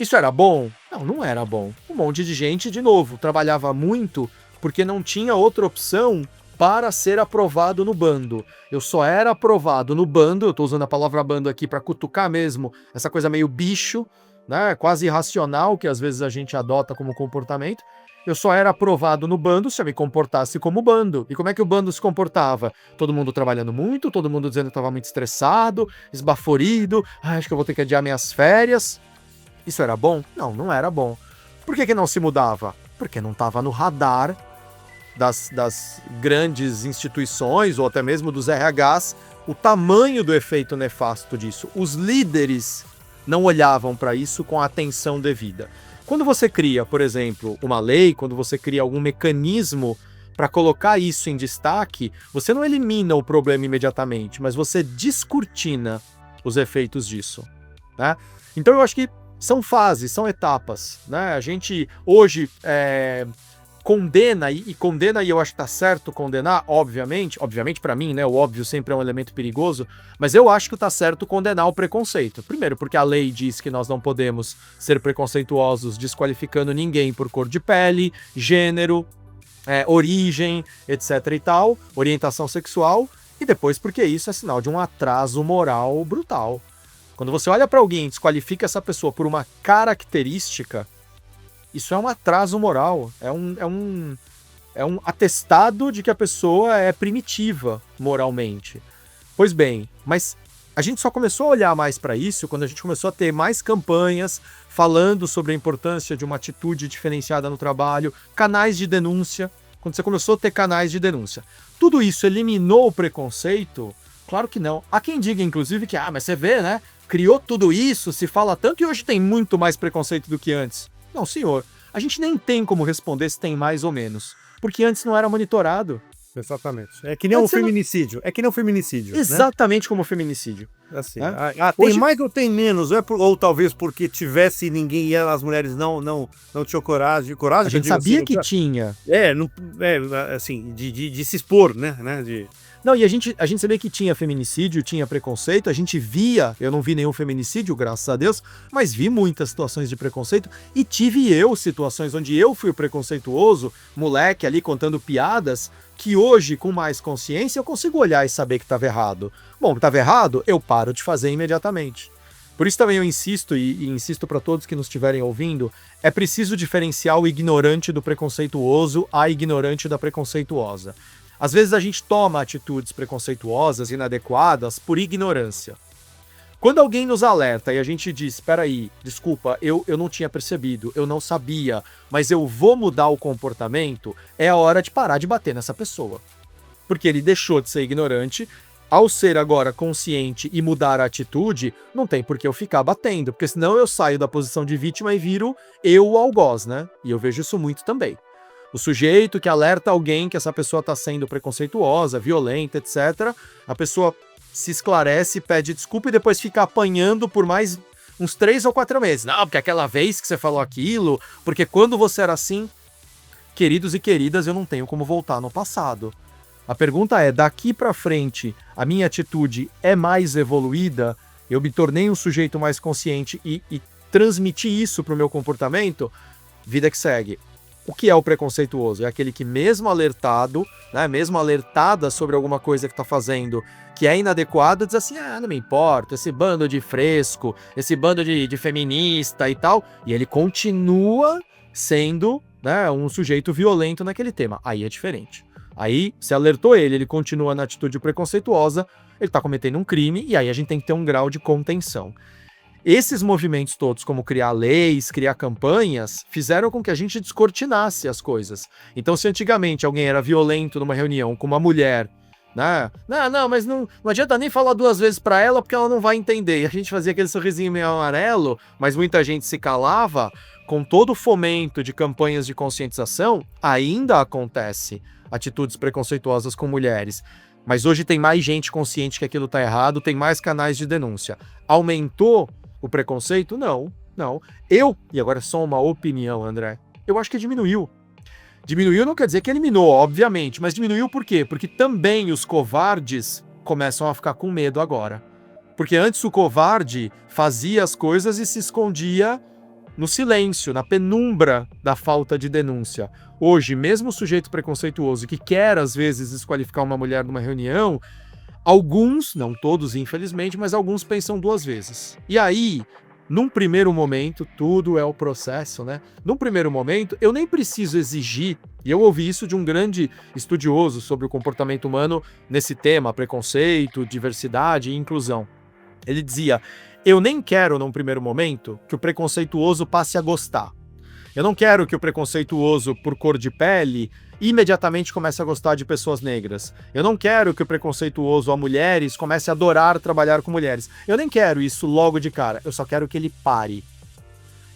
Isso era bom? Não, não era bom. Um monte de gente, de novo, trabalhava muito porque não tinha outra opção para ser aprovado no bando. Eu só era aprovado no bando, eu tô usando a palavra bando aqui para cutucar mesmo, essa coisa meio bicho, né, quase irracional que às vezes a gente adota como comportamento. Eu só era aprovado no bando se eu me comportasse como bando. E como é que o bando se comportava? Todo mundo trabalhando muito, todo mundo dizendo que estava muito estressado, esbaforido, acho que eu vou ter que adiar minhas férias. Isso era bom? Não, não era bom. Por que não se mudava? Porque não estava no radar das grandes instituições, ou até mesmo dos RHs, o tamanho do efeito nefasto disso. Os líderes não olhavam para isso com a atenção devida. Quando você cria, por exemplo, uma lei, quando você cria algum mecanismo para colocar isso em destaque, você não elimina o problema imediatamente, mas você descortina os efeitos disso, né? Então eu acho que são fases, são etapas, né? A gente hoje condena, e condena, e eu acho que tá certo condenar, obviamente para mim, né, o óbvio sempre é um elemento perigoso, mas eu acho que tá certo condenar o preconceito. Primeiro, porque a lei diz que nós não podemos ser preconceituosos desqualificando ninguém por cor de pele, gênero, origem, etc e tal, orientação sexual, e depois porque isso é sinal de um atraso moral brutal. Quando você olha para alguém e desqualifica essa pessoa por uma característica, isso é um atraso moral, é um atestado de que a pessoa é primitiva moralmente. Pois bem, mas a gente só começou a olhar mais para isso quando a gente começou a ter mais campanhas falando sobre a importância de uma atitude diferenciada no trabalho, canais de denúncia, quando você começou a ter canais de denúncia. Tudo isso eliminou o preconceito? Claro que não. Há quem diga, inclusive, que, mas você vê, né? Criou tudo isso, se fala tanto e hoje tem muito mais preconceito do que antes. Não, senhor. A gente nem tem como responder se tem mais ou menos, porque antes não era monitorado. Exatamente. É que nem um feminicídio. É que nem um feminicídio. Exatamente, né? Como o feminicídio. Assim, tem hoje... mais ou tem menos, ou talvez porque tivesse ninguém e as mulheres não tinham coragem. A gente sabia assim, que tinha. Assim, de se expor, né? Não, e a gente sabia que tinha feminicídio, tinha preconceito, a gente via, eu não vi nenhum feminicídio, graças a Deus, mas vi muitas situações de preconceito e tive situações onde eu fui o preconceituoso, moleque ali contando piadas, que hoje, com mais consciência, eu consigo olhar e saber que estava errado. Bom, estava errado, eu paro de fazer imediatamente. Por isso também eu insisto, e insisto para todos que nos estiverem ouvindo, é preciso diferenciar o ignorante do preconceituoso a ignorante da preconceituosa. Às vezes a gente toma atitudes preconceituosas, inadequadas, por ignorância. Quando alguém nos alerta e a gente diz, espera aí, desculpa, eu não tinha percebido, eu não sabia, mas eu vou mudar o comportamento, é a hora de parar de bater nessa pessoa. Porque ele deixou de ser ignorante, ao ser agora consciente e mudar a atitude, não tem por que eu ficar batendo, porque senão eu saio da posição de vítima e viro eu o algoz, né? E eu vejo isso muito também. O sujeito que alerta alguém que essa pessoa está sendo preconceituosa, violenta, etc. A pessoa se esclarece, pede desculpa e depois fica apanhando por mais uns 3 ou 4 meses. Não, porque aquela vez que você falou aquilo, porque quando você era assim... Queridos e queridas, eu não tenho como voltar no passado. A pergunta é, daqui para frente, a minha atitude é mais evoluída? Eu me tornei um sujeito mais consciente e transmiti isso para o meu comportamento? Vida que segue. O que é o preconceituoso? É aquele que mesmo alertado, né, mesmo alertada sobre alguma coisa que está fazendo que é inadequada, diz assim, não me importa, esse bando de fresco, esse bando de feminista e tal, e ele continua sendo, né, um sujeito violento naquele tema. Aí é diferente. Aí, se alertou ele continua na atitude preconceituosa, ele está cometendo um crime, e aí a gente tem que ter um grau de contenção. Esses movimentos todos, como criar leis, criar campanhas, fizeram com que a gente descortinasse as coisas. Então, se antigamente alguém era violento numa reunião com uma mulher, né? Não, mas não adianta nem falar 2 vezes pra ela, porque ela não vai entender. E a gente fazia aquele sorrisinho meio amarelo, mas muita gente se calava. Com todo o fomento de campanhas de conscientização, ainda acontece atitudes preconceituosas com mulheres. Mas hoje tem mais gente consciente que aquilo tá errado, tem mais canais de denúncia. Aumentou o preconceito? Não. E agora é só uma opinião, André, eu acho que diminuiu. Diminuiu não quer dizer que eliminou, obviamente, mas diminuiu por quê? Porque também os covardes começam a ficar com medo agora. Porque antes o covarde fazia as coisas e se escondia no silêncio, na penumbra da falta de denúncia. Hoje, mesmo o sujeito preconceituoso que quer, às vezes, desqualificar uma mulher numa reunião, alguns, não todos infelizmente, mas alguns pensam 2 vezes. E aí, num primeiro momento, tudo é o processo, né? Num primeiro momento, eu nem preciso exigir, e eu ouvi isso de um grande estudioso sobre o comportamento humano nesse tema, preconceito, diversidade e inclusão. Ele dizia, eu nem quero, num primeiro momento, que o preconceituoso passe a gostar. Eu não quero que o preconceituoso por cor de pele imediatamente comece a gostar de pessoas negras. Eu não quero que o preconceituoso a mulheres comece a adorar trabalhar com mulheres. Eu nem quero isso logo de cara. Eu só quero que ele pare.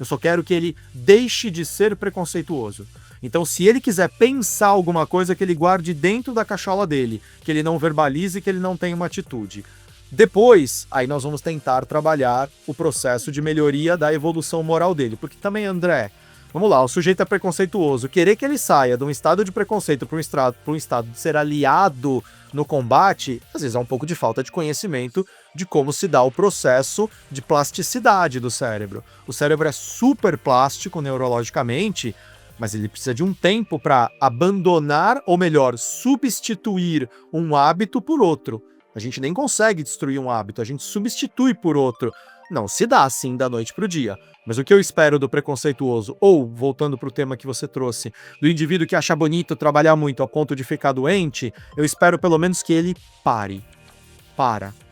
Eu só quero que ele deixe de ser preconceituoso. Então, se ele quiser pensar alguma coisa, que ele guarde dentro da cachola dele, que ele não verbalize, que ele não tenha uma atitude. Depois, aí nós vamos tentar trabalhar o processo de melhoria da evolução moral dele. Porque também, André, vamos lá, o sujeito é preconceituoso. Querer que ele saia de um estado de preconceito para um estado de ser aliado no combate, às vezes é um pouco de falta de conhecimento de como se dá o processo de plasticidade do cérebro. O cérebro é super plástico neurologicamente, mas ele precisa de um tempo para abandonar, ou melhor, substituir um hábito por outro. A gente nem consegue destruir um hábito, a gente substitui por outro. Não se dá assim da noite para o dia. Mas o que eu espero do preconceituoso, ou, voltando para o tema que você trouxe, do indivíduo que acha bonito trabalhar muito a ponto de ficar doente, eu espero pelo menos que ele pare.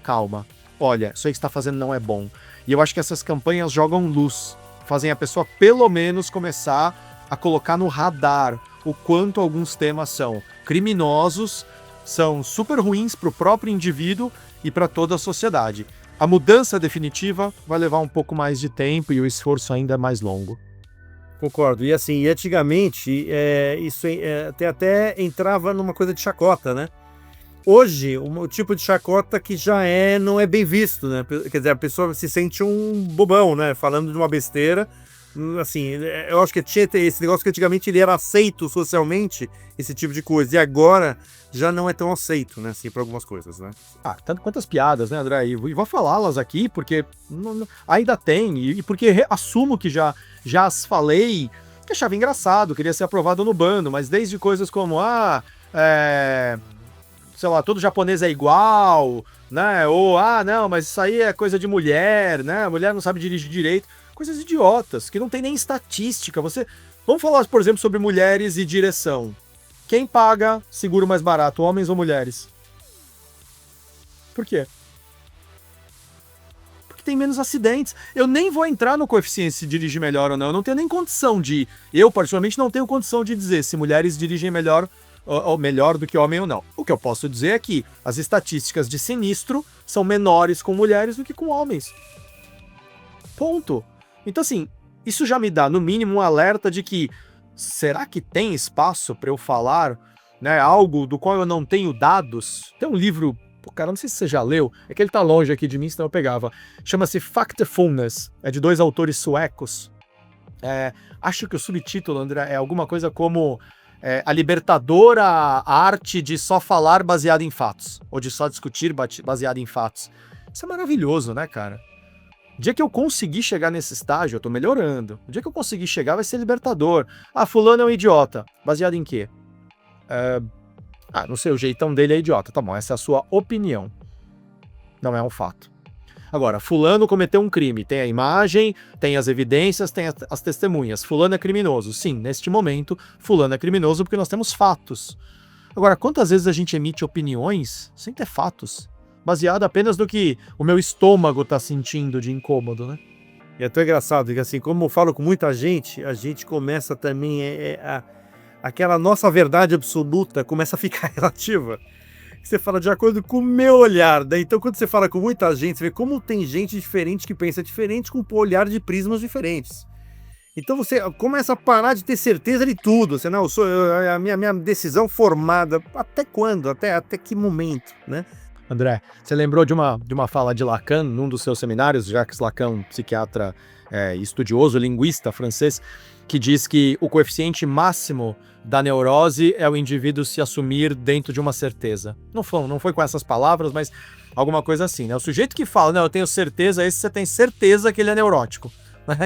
Calma. Olha, isso aí que você está fazendo não é bom. E eu acho que essas campanhas jogam luz, fazem a pessoa pelo menos começar a colocar no radar o quanto alguns temas são criminosos, são super ruins para o próprio indivíduo e para toda a sociedade. A mudança definitiva vai levar um pouco mais de tempo e o esforço ainda é mais longo. Concordo. E assim, antigamente, isso até entrava numa coisa de chacota, né? Hoje, o tipo de chacota que não é bem visto, né? Quer dizer, a pessoa se sente um bobão, né? Falando de uma besteira. Assim, eu acho que tinha esse negócio que antigamente ele era aceito socialmente, esse tipo de coisa, e agora já não é tão aceito, né, assim, para algumas coisas, né? Tanto quantas piadas, né, André? E vou falá-las aqui, porque ainda tem, e porque assumo que já as falei, que achava engraçado, queria ser aprovado no bando, mas desde coisas como, sei lá, todo japonês é igual, né, ou, não, mas isso aí é coisa de mulher, né, a mulher não sabe dirigir direito. Coisas idiotas, que não tem nem estatística. Vamos falar, por exemplo, sobre mulheres e direção. Quem paga seguro mais barato, homens ou mulheres? Por quê? Porque tem menos acidentes. Eu nem vou entrar no coeficiente se dirigir melhor ou não. Eu não tenho nem condição de... Eu, particularmente, não tenho condição de dizer se mulheres dirigem melhor ou melhor do que homem ou não. O que eu posso dizer é que as estatísticas de sinistro são menores com mulheres do que com homens. Ponto. Então, assim, isso já me dá, no mínimo, um alerta de que será que tem espaço para eu falar, né, algo do qual eu não tenho dados? Tem um livro, cara, não sei se você já leu, é que ele tá longe aqui de mim, senão eu pegava. Chama-se Factfulness, é de 2 autores suecos. Acho que o subtítulo, André, é alguma coisa como a libertadora arte de só falar baseado em fatos, ou de só discutir baseado em fatos. Isso é maravilhoso, né, cara? O dia que eu conseguir chegar nesse estágio, eu tô melhorando. O dia que eu conseguir chegar vai ser libertador. Ah, fulano é um idiota. Baseado em quê? Não sei, o jeitão dele é idiota. Tá bom, essa é a sua opinião. Não é um fato. Agora, fulano cometeu um crime. Tem a imagem, tem as evidências, tem as testemunhas. Fulano é criminoso. Sim, neste momento, fulano é criminoso porque nós temos fatos. Agora, quantas vezes a gente emite opiniões sem ter fatos? Baseado apenas no que o meu estômago tá sentindo de incômodo, né? E é tão engraçado que, assim, como eu falo com muita gente, a gente começa também, aquela nossa verdade absoluta começa a ficar relativa. Você fala de acordo com o meu olhar, né? Então, quando você fala com muita gente, você vê como tem gente diferente que pensa diferente, com um olhar de prismas diferentes. Então você começa a parar de ter certeza de tudo. Você, não, a minha decisão formada, até quando? Até que momento, né? André, você lembrou de uma fala de Lacan num dos seus seminários, Jacques Lacan, um psiquiatra estudioso, linguista francês, que diz que o coeficiente máximo da neurose é o indivíduo se assumir dentro de uma certeza. Não foi com essas palavras, mas alguma coisa assim, né? O sujeito que fala, não, eu tenho certeza, esse você tem certeza que ele é neurótico.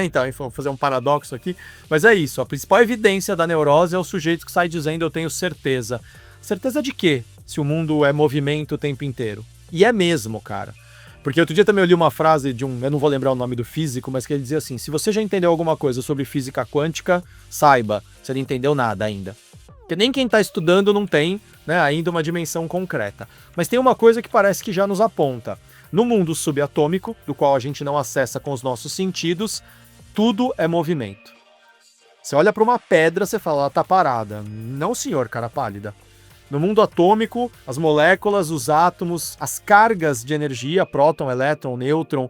Então, vou fazer um paradoxo aqui, mas é isso, a principal evidência da neurose é o sujeito que sai dizendo eu tenho certeza. Certeza de quê? Se o mundo é movimento o tempo inteiro. E é mesmo, cara. Porque outro dia também eu li uma frase de eu não vou lembrar o nome do físico, mas que ele dizia assim, se você já entendeu alguma coisa sobre física quântica, saiba, você não entendeu nada ainda. Porque nem quem está estudando não tem, né, ainda uma dimensão concreta. Mas tem uma coisa que parece que já nos aponta. No mundo subatômico, do qual a gente não acessa com os nossos sentidos, tudo é movimento. Você olha para uma pedra, você fala, ela tá parada. Não, senhor, cara pálida. No mundo atômico, as moléculas, os átomos, as cargas de energia, próton, elétron, nêutron,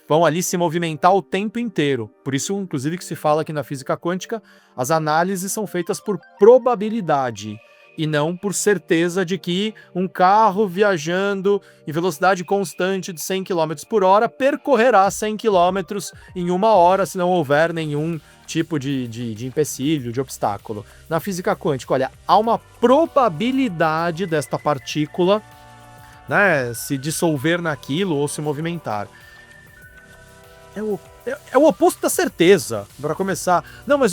vão ali se movimentar o tempo inteiro. Por isso, inclusive, que se fala que na física quântica, as análises são feitas por probabilidade e não por certeza de que um carro viajando em velocidade constante de 100 km por hora percorrerá 100 km em 1 hora, se não houver nenhum tipo de empecilho, de obstáculo. Na física quântica, olha, há uma probabilidade desta partícula, né, se dissolver naquilo ou se movimentar. É o oposto da certeza, para começar. Não, mas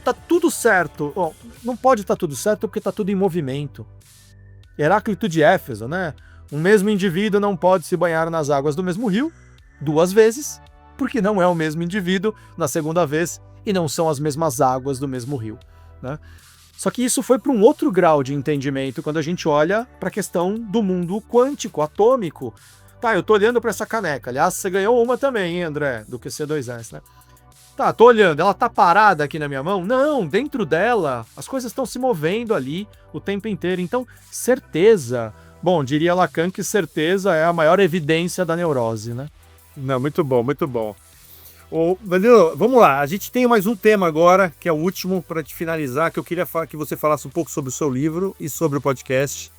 tá tudo certo. Oh, não pode estar tudo certo porque tá tudo em movimento. Heráclito de Éfeso, né? Um mesmo indivíduo não pode se banhar nas águas do mesmo rio 2 vezes, porque não é o mesmo indivíduo na segunda vez e não são as mesmas águas do mesmo rio, né? Só que isso foi para um outro grau de entendimento quando a gente olha para a questão do mundo quântico, atômico. Tá, eu tô olhando para essa caneca. Aliás, você ganhou uma também, hein, André, do QC2S, né? Tá, tô olhando, ela tá parada aqui na minha mão? Não, dentro dela, as coisas estão se movendo ali o tempo inteiro. Então, certeza. Bom, diria Lacan que certeza é a maior evidência da neurose, né? Não, muito bom, muito bom. Ô, Danilo, vamos lá. A gente tem mais um tema agora, que é o último para te finalizar, que eu queria que você falasse um pouco sobre o seu livro e sobre o podcast.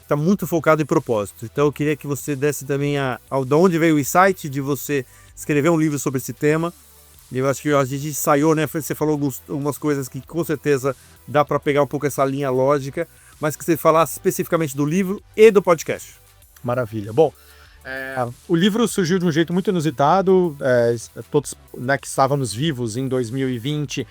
Está muito focado em propósito. Então eu queria que você desse também de onde veio o insight de você escrever um livro sobre esse tema. E eu acho que a gente ensaiou, né? Você falou algumas coisas que com certeza dá para pegar um pouco essa linha lógica, mas que você falasse especificamente do livro e do podcast. Maravilha. Bom, o livro surgiu de um jeito muito inusitado. Todos, né, que estávamos vivos em 2020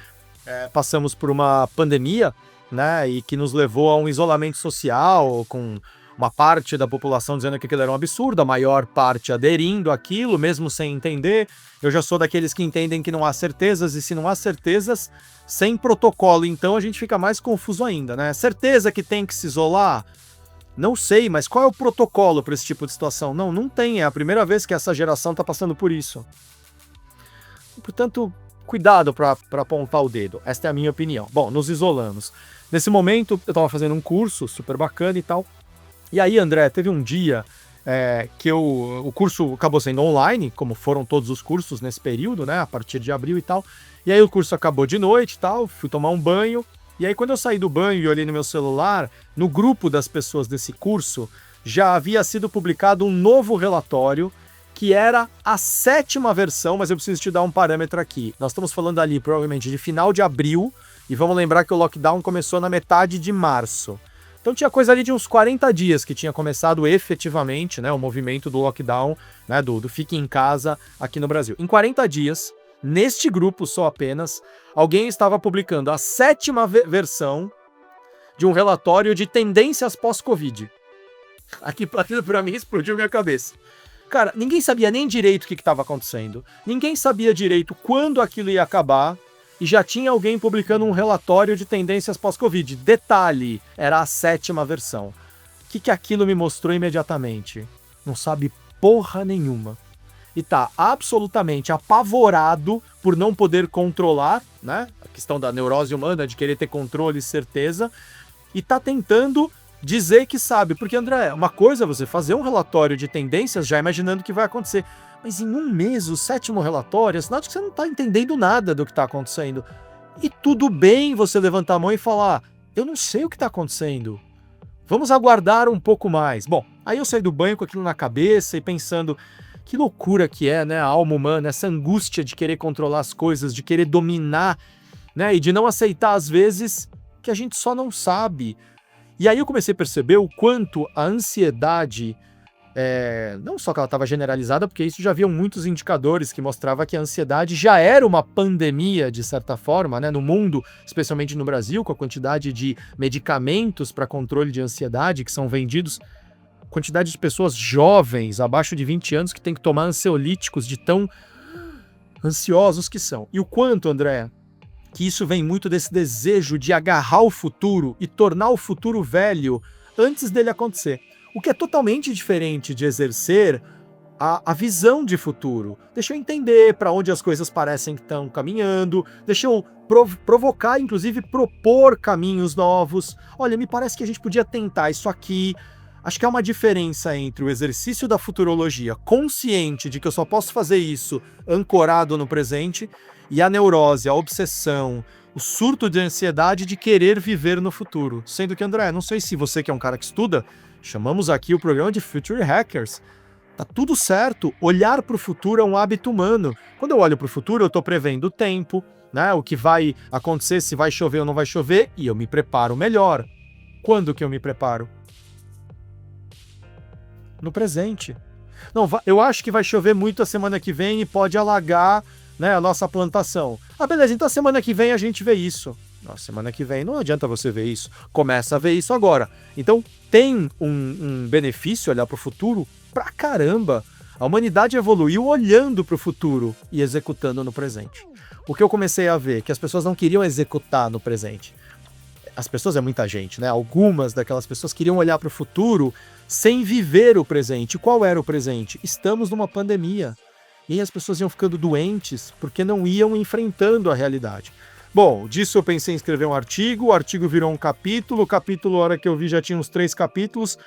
passamos por uma pandemia, né, e que nos levou a um isolamento social, com uma parte da população dizendo que aquilo era um absurdo, a maior parte aderindo àquilo, mesmo sem entender. Eu já sou daqueles que entendem que não há certezas, e se não há certezas, sem protocolo, então a gente fica mais confuso ainda, né? Certeza que tem que se isolar? Não sei, mas qual é o protocolo para esse tipo de situação? Não tem, é a primeira vez que essa geração está passando por isso. Portanto, cuidado para apontar o dedo, esta é a minha opinião. Bom, nos isolamos. Nesse momento, eu estava fazendo um curso super bacana e tal. E aí, André, teve um dia que o curso acabou sendo online, como foram todos os cursos nesse período, né? A partir de abril e tal. E aí o curso acabou de noite e tal, fui tomar um banho. E aí quando eu saí do banho e olhei no meu celular, no grupo das pessoas desse curso, já havia sido publicado um novo relatório, que era a 7ª versão, mas eu preciso te dar um parâmetro aqui. Nós estamos falando ali, provavelmente, de final de abril, e vamos lembrar que o lockdown começou na metade de março. Então Então tinha coisa ali de uns 40 dias que tinha começado efetivamente, né, o movimento do lockdown, né, do fique em casa aqui no Brasil. Em 40 dias, neste grupo só apenas, alguém estava publicando a 7ª versão de um relatório de tendências pós-Covid. Aquilo pra mim explodiu minha cabeça. Cara, ninguém sabia nem direito o que estava acontecendo. Ninguém sabia direito quando aquilo ia acabar. E já tinha alguém publicando um relatório de tendências pós-Covid. Detalhe, era a 7ª versão. O que aquilo me mostrou imediatamente? Não sabe porra nenhuma. E tá absolutamente apavorado por não poder controlar, né? A questão da neurose humana, de querer ter controle e certeza. E tá tentando dizer que sabe. Porque, André, uma coisa é você fazer um relatório de tendências já imaginando o que vai acontecer. Mas em um mês, o 7º relatório, é sinal de que você não tá entendendo nada do que tá acontecendo. E tudo bem você levantar a mão e falar, eu não sei o que tá acontecendo. Vamos aguardar um pouco mais. Bom, aí eu saí do banho com aquilo na cabeça e pensando, que loucura que é, né, a alma humana, essa angústia de querer controlar as coisas, de querer dominar, né, e de não aceitar às vezes que a gente só não sabe. E aí eu comecei a perceber o quanto a ansiedade, não só que ela estava generalizada, porque isso já haviam muitos indicadores que mostravam que a ansiedade já era uma pandemia, de certa forma, né, no mundo, especialmente no Brasil, com a quantidade de medicamentos para controle de ansiedade que são vendidos, quantidade de pessoas jovens, abaixo de 20 anos, que tem que tomar ansiolíticos de tão ansiosos que são. E o quanto, André, que isso vem muito desse desejo de agarrar o futuro e tornar o futuro velho antes dele acontecer. O que é totalmente diferente de exercer a visão de futuro. Deixa eu entender para onde as coisas parecem que estão caminhando, deixa eu provocar, inclusive propor caminhos novos. Olha, me parece que a gente podia tentar isso aqui. Acho que há uma diferença entre o exercício da futurologia, consciente de que eu só posso fazer isso ancorado no presente, e a neurose, a obsessão, o surto de ansiedade de querer viver no futuro. Sendo que, André, não sei se você que é um cara que estuda, chamamos aqui o programa de Future Hackers. Tá tudo certo, olhar para o futuro é um hábito humano. Quando eu olho para o futuro, eu estou prevendo o tempo, né, o que vai acontecer, se vai chover ou não vai chover, e eu me preparo melhor. Quando que eu me preparo? No presente. Não, eu acho que vai chover muito a semana que vem e pode alagar, né, a nossa plantação. Ah, beleza, então a semana que vem a gente vê isso. Nossa, semana que vem não adianta você ver isso. Começa a ver isso agora. Então tem um benefício olhar para o futuro pra caramba. A humanidade evoluiu olhando para o futuro e executando no presente. O que eu comecei a ver, que as pessoas não queriam executar no presente. As pessoas é muita gente, né? Algumas daquelas pessoas queriam olhar para o futuro sem viver o presente. Qual era o presente? Estamos numa pandemia. E aí as pessoas iam ficando doentes porque não iam enfrentando a realidade. Bom, disso eu pensei em escrever um artigo, o artigo virou um capítulo, o capítulo, a hora que eu vi, já tinha uns 3 capítulos.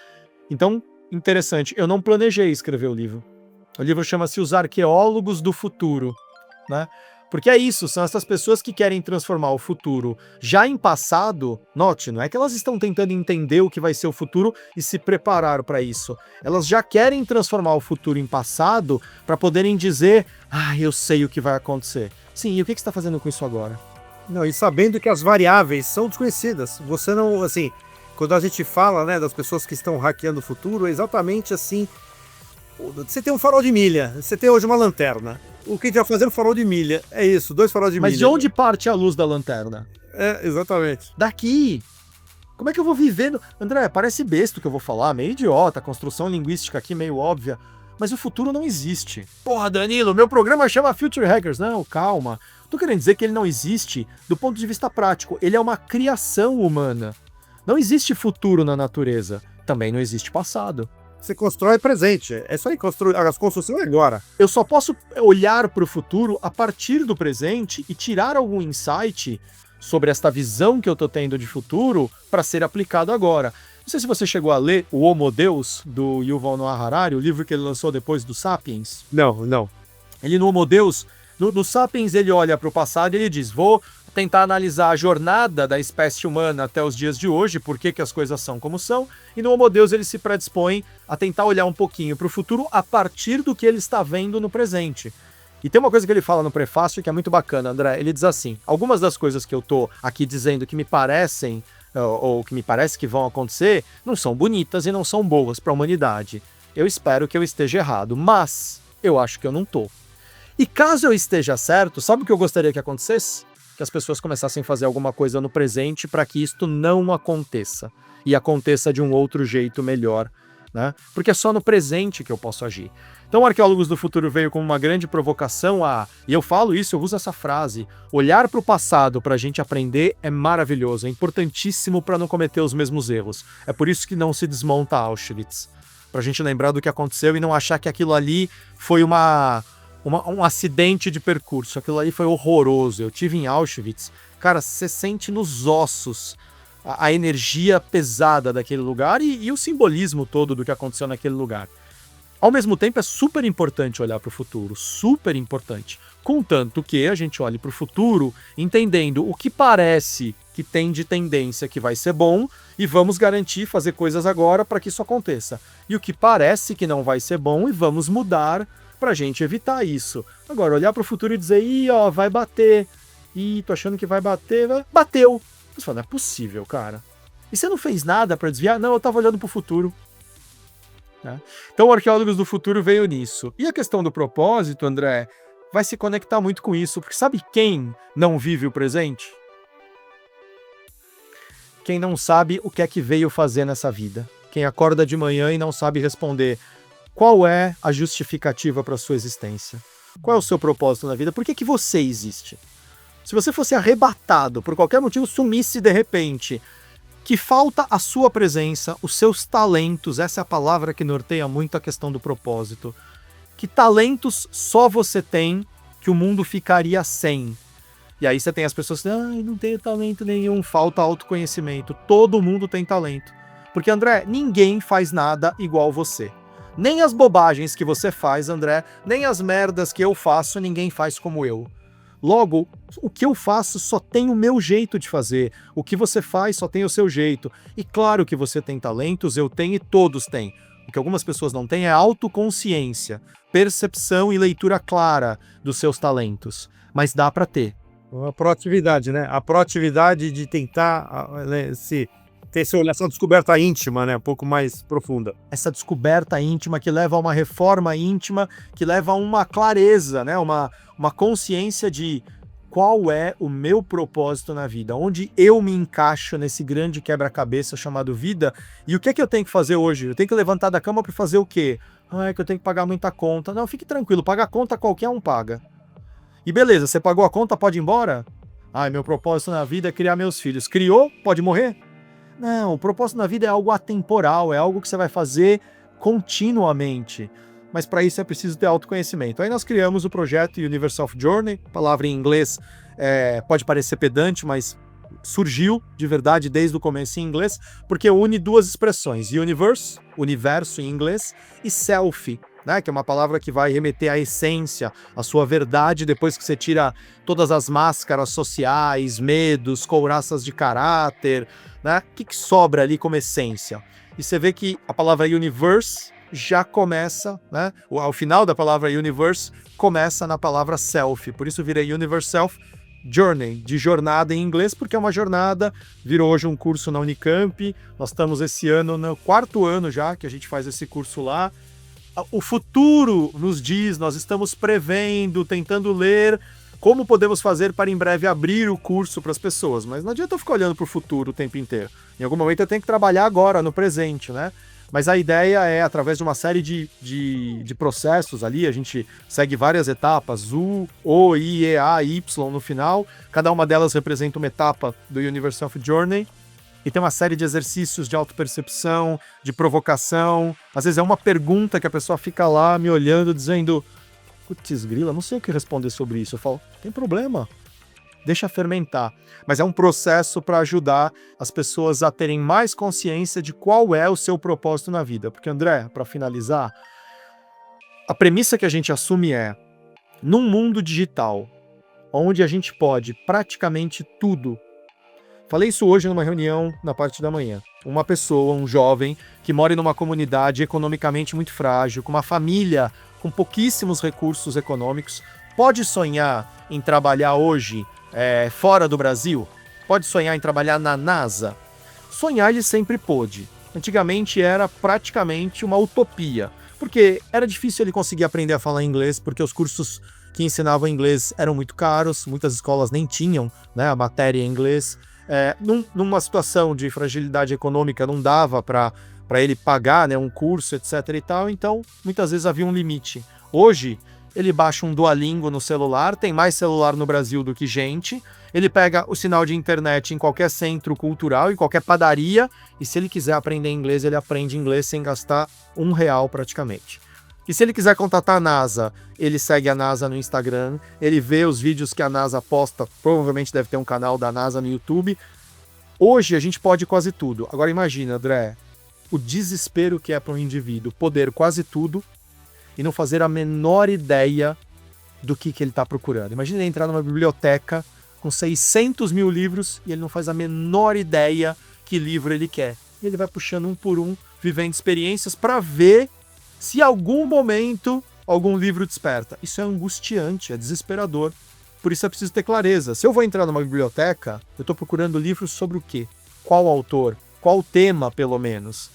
Então, interessante, eu não planejei escrever o livro. O livro chama-se Os Arqueólogos do Futuro, né? Porque é isso, são essas pessoas que querem transformar o futuro já em passado. Note, não é que elas estão tentando entender o que vai ser o futuro e se preparar para isso. Elas já querem transformar o futuro em passado para poderem dizer, eu sei o que vai acontecer. Sim, e o que você está fazendo com isso agora? Não, e sabendo que as variáveis são desconhecidas. Você não, assim, quando a gente fala, né, das pessoas que estão hackeando o futuro, é exatamente assim. Você tem um farol de milha, você tem hoje uma lanterna. O que a gente vai fazer no farol de milha? É isso, 2 faróis de milha. Mas de onde parte a luz da lanterna? Exatamente. Daqui. Como é que eu vou viver? André, parece besta o que eu vou falar, meio idiota, a construção linguística aqui meio óbvia, mas o futuro não existe. Porra, Danilo, meu programa chama Future Hackers. Não, calma. Tô querendo dizer que ele não existe do ponto de vista prático. Ele é uma criação humana. Não existe futuro na natureza. Também não existe passado. Você constrói presente. É só aí, a construção é agora. Eu só posso olhar para o futuro a partir do presente e tirar algum insight sobre esta visão que eu tô tendo de futuro para ser aplicado agora. Não sei se você chegou a ler o Homo Deus, do Yuval Noah Harari, o livro que ele lançou depois do Sapiens. Não. Ele no Homo Deus, no Sapiens ele olha para o passado e ele diz, vou tentar analisar a jornada da espécie humana até os dias de hoje, por que as coisas são como são, e no Homo Deus ele se predispõe a tentar olhar um pouquinho para o futuro a partir do que ele está vendo no presente. E tem uma coisa que ele fala no prefácio que é muito bacana, André, ele diz assim, algumas das coisas que eu tô aqui dizendo que me parecem ou que me parece que vão acontecer, não são bonitas e não são boas para a humanidade. Eu espero que eu esteja errado, mas eu acho que eu não tô. E caso eu esteja certo, sabe o que eu gostaria que acontecesse? Que as pessoas começassem a fazer alguma coisa no presente para que isto não aconteça. E aconteça de um outro jeito melhor, né? Porque é só no presente que eu posso agir. Então, Arqueólogos do Futuro veio como uma grande provocação e eu falo isso, eu uso essa frase, olhar para o passado para a gente aprender é maravilhoso, é importantíssimo para não cometer os mesmos erros. É por isso que não se desmonta Auschwitz. Para a gente lembrar do que aconteceu e não achar que aquilo ali foi um acidente de percurso. Aquilo ali foi horroroso. Eu tive em Auschwitz. Cara, você sente nos ossos a energia pesada daquele lugar e o simbolismo todo do que aconteceu naquele lugar. Ao mesmo tempo, é super importante olhar para o futuro, super importante. Contanto que a gente olhe para o futuro entendendo o que parece que tem de tendência que vai ser bom e vamos garantir fazer coisas agora para que isso aconteça. E o que parece que não vai ser bom e vamos mudar para a gente evitar isso. Agora, olhar para o futuro e dizer, vai bater. Tô achando que vai bater. Bateu. Você fala, não é possível, cara. E você não fez nada para desviar? Não, eu estava olhando para o futuro. Né? Então, o Arqueólogos do Futuro veio nisso. E a questão do propósito, André, vai se conectar muito com isso, porque sabe quem não vive o presente? Quem não sabe o que é que veio fazer nessa vida. Quem acorda de manhã e não sabe responder qual é a justificativa para a sua existência. Qual é o seu propósito na vida? Por que você existe? Se você fosse arrebatado, por qualquer motivo, sumisse de repente, que falta a sua presença, os seus talentos, essa é a palavra que norteia muito a questão do propósito. Que talentos só você tem que o mundo ficaria sem? E aí você tem as pessoas que não tenho talento nenhum, falta autoconhecimento. Todo mundo tem talento. Porque, André, ninguém faz nada igual você. Nem as bobagens que você faz, André, nem as merdas que eu faço, ninguém faz como eu. Logo, o que eu faço só tem o meu jeito de fazer. O que você faz só tem o seu jeito. E claro que você tem talentos, eu tenho e todos têm. O que algumas pessoas não têm é autoconsciência, percepção e leitura clara dos seus talentos. Mas dá para ter. A proatividade, né? A proatividade de tentar ter essa descoberta íntima, né? Um pouco mais profunda. Essa descoberta íntima que leva a uma reforma íntima, que leva a uma clareza, né? Uma consciência de qual é o meu propósito na vida, onde eu me encaixo nesse grande quebra-cabeça chamado vida, e o que é que eu tenho que fazer hoje? Eu tenho que levantar da cama para fazer o quê? É que eu tenho que pagar muita conta. Não, fique tranquilo, pagar conta qualquer um paga. E beleza, você pagou a conta, pode ir embora? Meu propósito na vida é criar meus filhos. Criou? Pode morrer? Não, o propósito na vida é algo atemporal, é algo que você vai fazer continuamente. Mas para isso é preciso ter autoconhecimento. Aí nós criamos o projeto Universal Journey, palavra em inglês pode parecer pedante, mas surgiu de verdade desde o começo em inglês, porque une duas expressões, universe, universo em inglês, e self, né, que é uma palavra que vai remeter à essência, à sua verdade, depois que você tira todas as máscaras sociais, medos, couraças de caráter, né, o que sobra ali como essência? E você vê que a palavra universe já começa, né, ao final da palavra universe, começa na palavra self, por isso virei Universe Self Journey, de jornada em inglês, porque é uma jornada, virou hoje um curso na Unicamp, nós estamos esse ano no 4º ano já que a gente faz esse curso lá. O futuro nos diz, nós estamos prevendo, tentando ler como podemos fazer para em breve abrir o curso para as pessoas, mas não adianta eu ficar olhando para o futuro o tempo inteiro. Em algum momento eu tenho que trabalhar agora, no presente, né? Mas a ideia é, através de uma série de processos ali, a gente segue várias etapas, U, O, I, E, A, Y no final, cada uma delas representa uma etapa do Universal Journey, e tem uma série de exercícios de autopercepção, de provocação, às vezes é uma pergunta que a pessoa fica lá me olhando, dizendo, putz grila, não sei o que responder sobre isso. Eu falo, tem problema, deixa fermentar. Mas é um processo para ajudar as pessoas a terem mais consciência de qual é o seu propósito na vida. Porque, André, para finalizar, a premissa que a gente assume é, num mundo digital, onde a gente pode praticamente tudo. Falei isso hoje numa reunião na parte da manhã. Uma pessoa, um jovem, que mora numa comunidade economicamente muito frágil, com uma família com pouquíssimos recursos econômicos, pode sonhar em trabalhar hoje fora do Brasil? Pode sonhar em trabalhar na NASA? sonhar ele sempre pôde. Antigamente era praticamente uma utopia, porque era difícil ele conseguir aprender a falar inglês, porque os cursos que ensinavam inglês eram muito caros, muitas escolas nem tinham, né, a matéria em inglês. Numa situação de fragilidade econômica não dava para ele pagar, né, um curso, etc. e tal, então muitas vezes havia um limite. Hoje, ele baixa um Duolingo no celular, tem mais celular no Brasil do que gente, ele pega o sinal de internet em qualquer centro cultural, em qualquer padaria, e se ele quiser aprender inglês, ele aprende inglês sem gastar R$1 praticamente. E se ele quiser contatar a NASA, ele segue a NASA no Instagram, ele vê os vídeos que a NASA posta, provavelmente deve ter um canal da NASA no YouTube. Hoje a gente pode quase tudo. Agora imagina, André, o desespero que é para um indivíduo poder quase tudo e não fazer a menor ideia do que ele está procurando. Imagina ele entrar numa biblioteca com 600 mil livros e ele não faz a menor ideia que livro ele quer. E ele vai puxando um por um, vivendo experiências para ver se em algum momento algum livro desperta. Isso é angustiante, é desesperador. Por isso é preciso ter clareza. Se eu vou entrar numa biblioteca, eu estou procurando livros sobre o quê? Qual autor? Qual tema, pelo menos?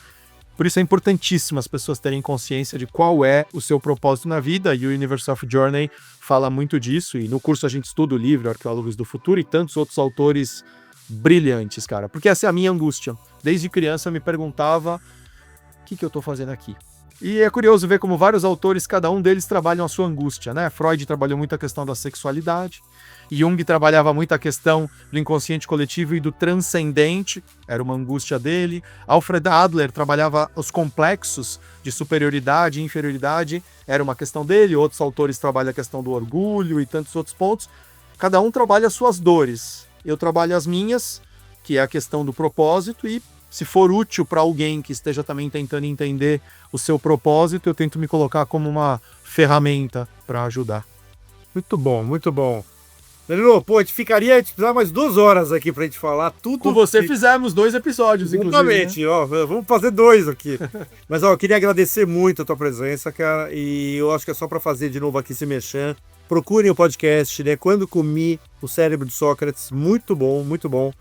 Por isso é importantíssimo as pessoas terem consciência de qual é o seu propósito na vida, e o Universe of Journey fala muito disso, e no curso a gente estuda o livro Arqueólogos do Futuro e tantos outros autores brilhantes, cara. Porque essa é a minha angústia. Desde criança eu me perguntava, o que eu estou fazendo aqui? E é curioso ver como vários autores, cada um deles trabalham a sua angústia, né? Freud trabalhou muito a questão da sexualidade, Jung trabalhava muito a questão do inconsciente coletivo e do transcendente, era uma angústia dele. Alfred Adler trabalhava os complexos de superioridade e inferioridade, era uma questão dele. Outros autores trabalham a questão do orgulho e tantos outros pontos. Cada um trabalha as suas dores. Eu trabalho as minhas, que é a questão do propósito, e se for útil para alguém que esteja também tentando entender o seu propósito, eu tento me colocar como uma ferramenta para ajudar. Muito bom, muito bom. Danilo, a gente precisava mais 2 horas aqui pra gente falar tudo. Com você fizemos 2 episódios, exatamente, inclusive. Né? Vamos fazer 2 aqui. Mas eu queria agradecer muito a tua presença, cara, e eu acho que é só pra fazer de novo aqui esse merchan. Procurem o podcast, né? Quando Comi, o Cérebro de Sócrates, muito bom, muito bom.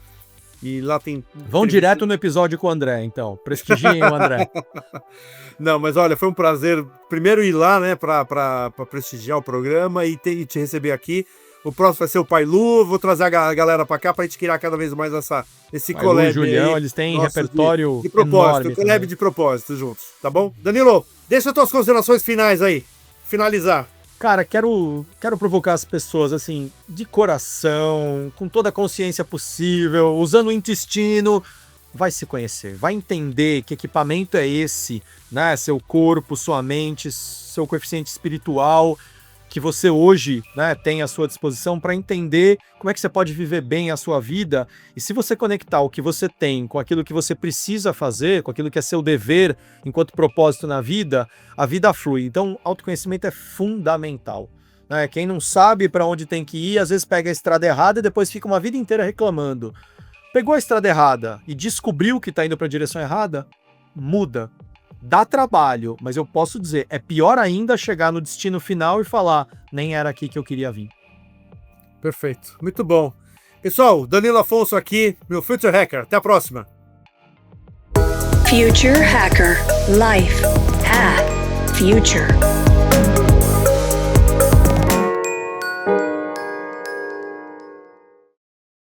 E lá tem... Vão direto no episódio com o André, então. Prestigiem o André. Não, mas olha, foi um prazer primeiro ir lá, né, pra prestigiar o programa e te receber aqui. O próximo vai ser o Pai Lu, vou trazer a galera pra cá pra gente criar cada vez mais esse collab. O Julião, aí, eles têm repertório de propósito, collab também. de propósito juntos, tá bom? Danilo, deixa as tuas considerações finais aí, finalizar. Cara, quero provocar as pessoas, assim, de coração, com toda a consciência possível, usando o intestino, vai se conhecer, vai entender que equipamento é esse, né? Seu corpo, sua mente, seu coeficiente espiritual, que você hoje, né, tem à sua disposição para entender como é que você pode viver bem a sua vida. E se você conectar o que você tem com aquilo que você precisa fazer, com aquilo que é seu dever enquanto propósito na vida, a vida flui. Então, autoconhecimento é fundamental, né? Quem não sabe para onde tem que ir, às vezes pega a estrada errada e depois fica uma vida inteira reclamando. Pegou a estrada errada e descobriu que está indo para a direção errada, muda. Dá trabalho, mas eu posso dizer, é pior ainda chegar no destino final e falar, nem era aqui que eu queria vir. Perfeito, muito bom. Pessoal, Danilo Afonso aqui, meu Future Hacker. Até a próxima. Future Hacker. Life. Path. Future.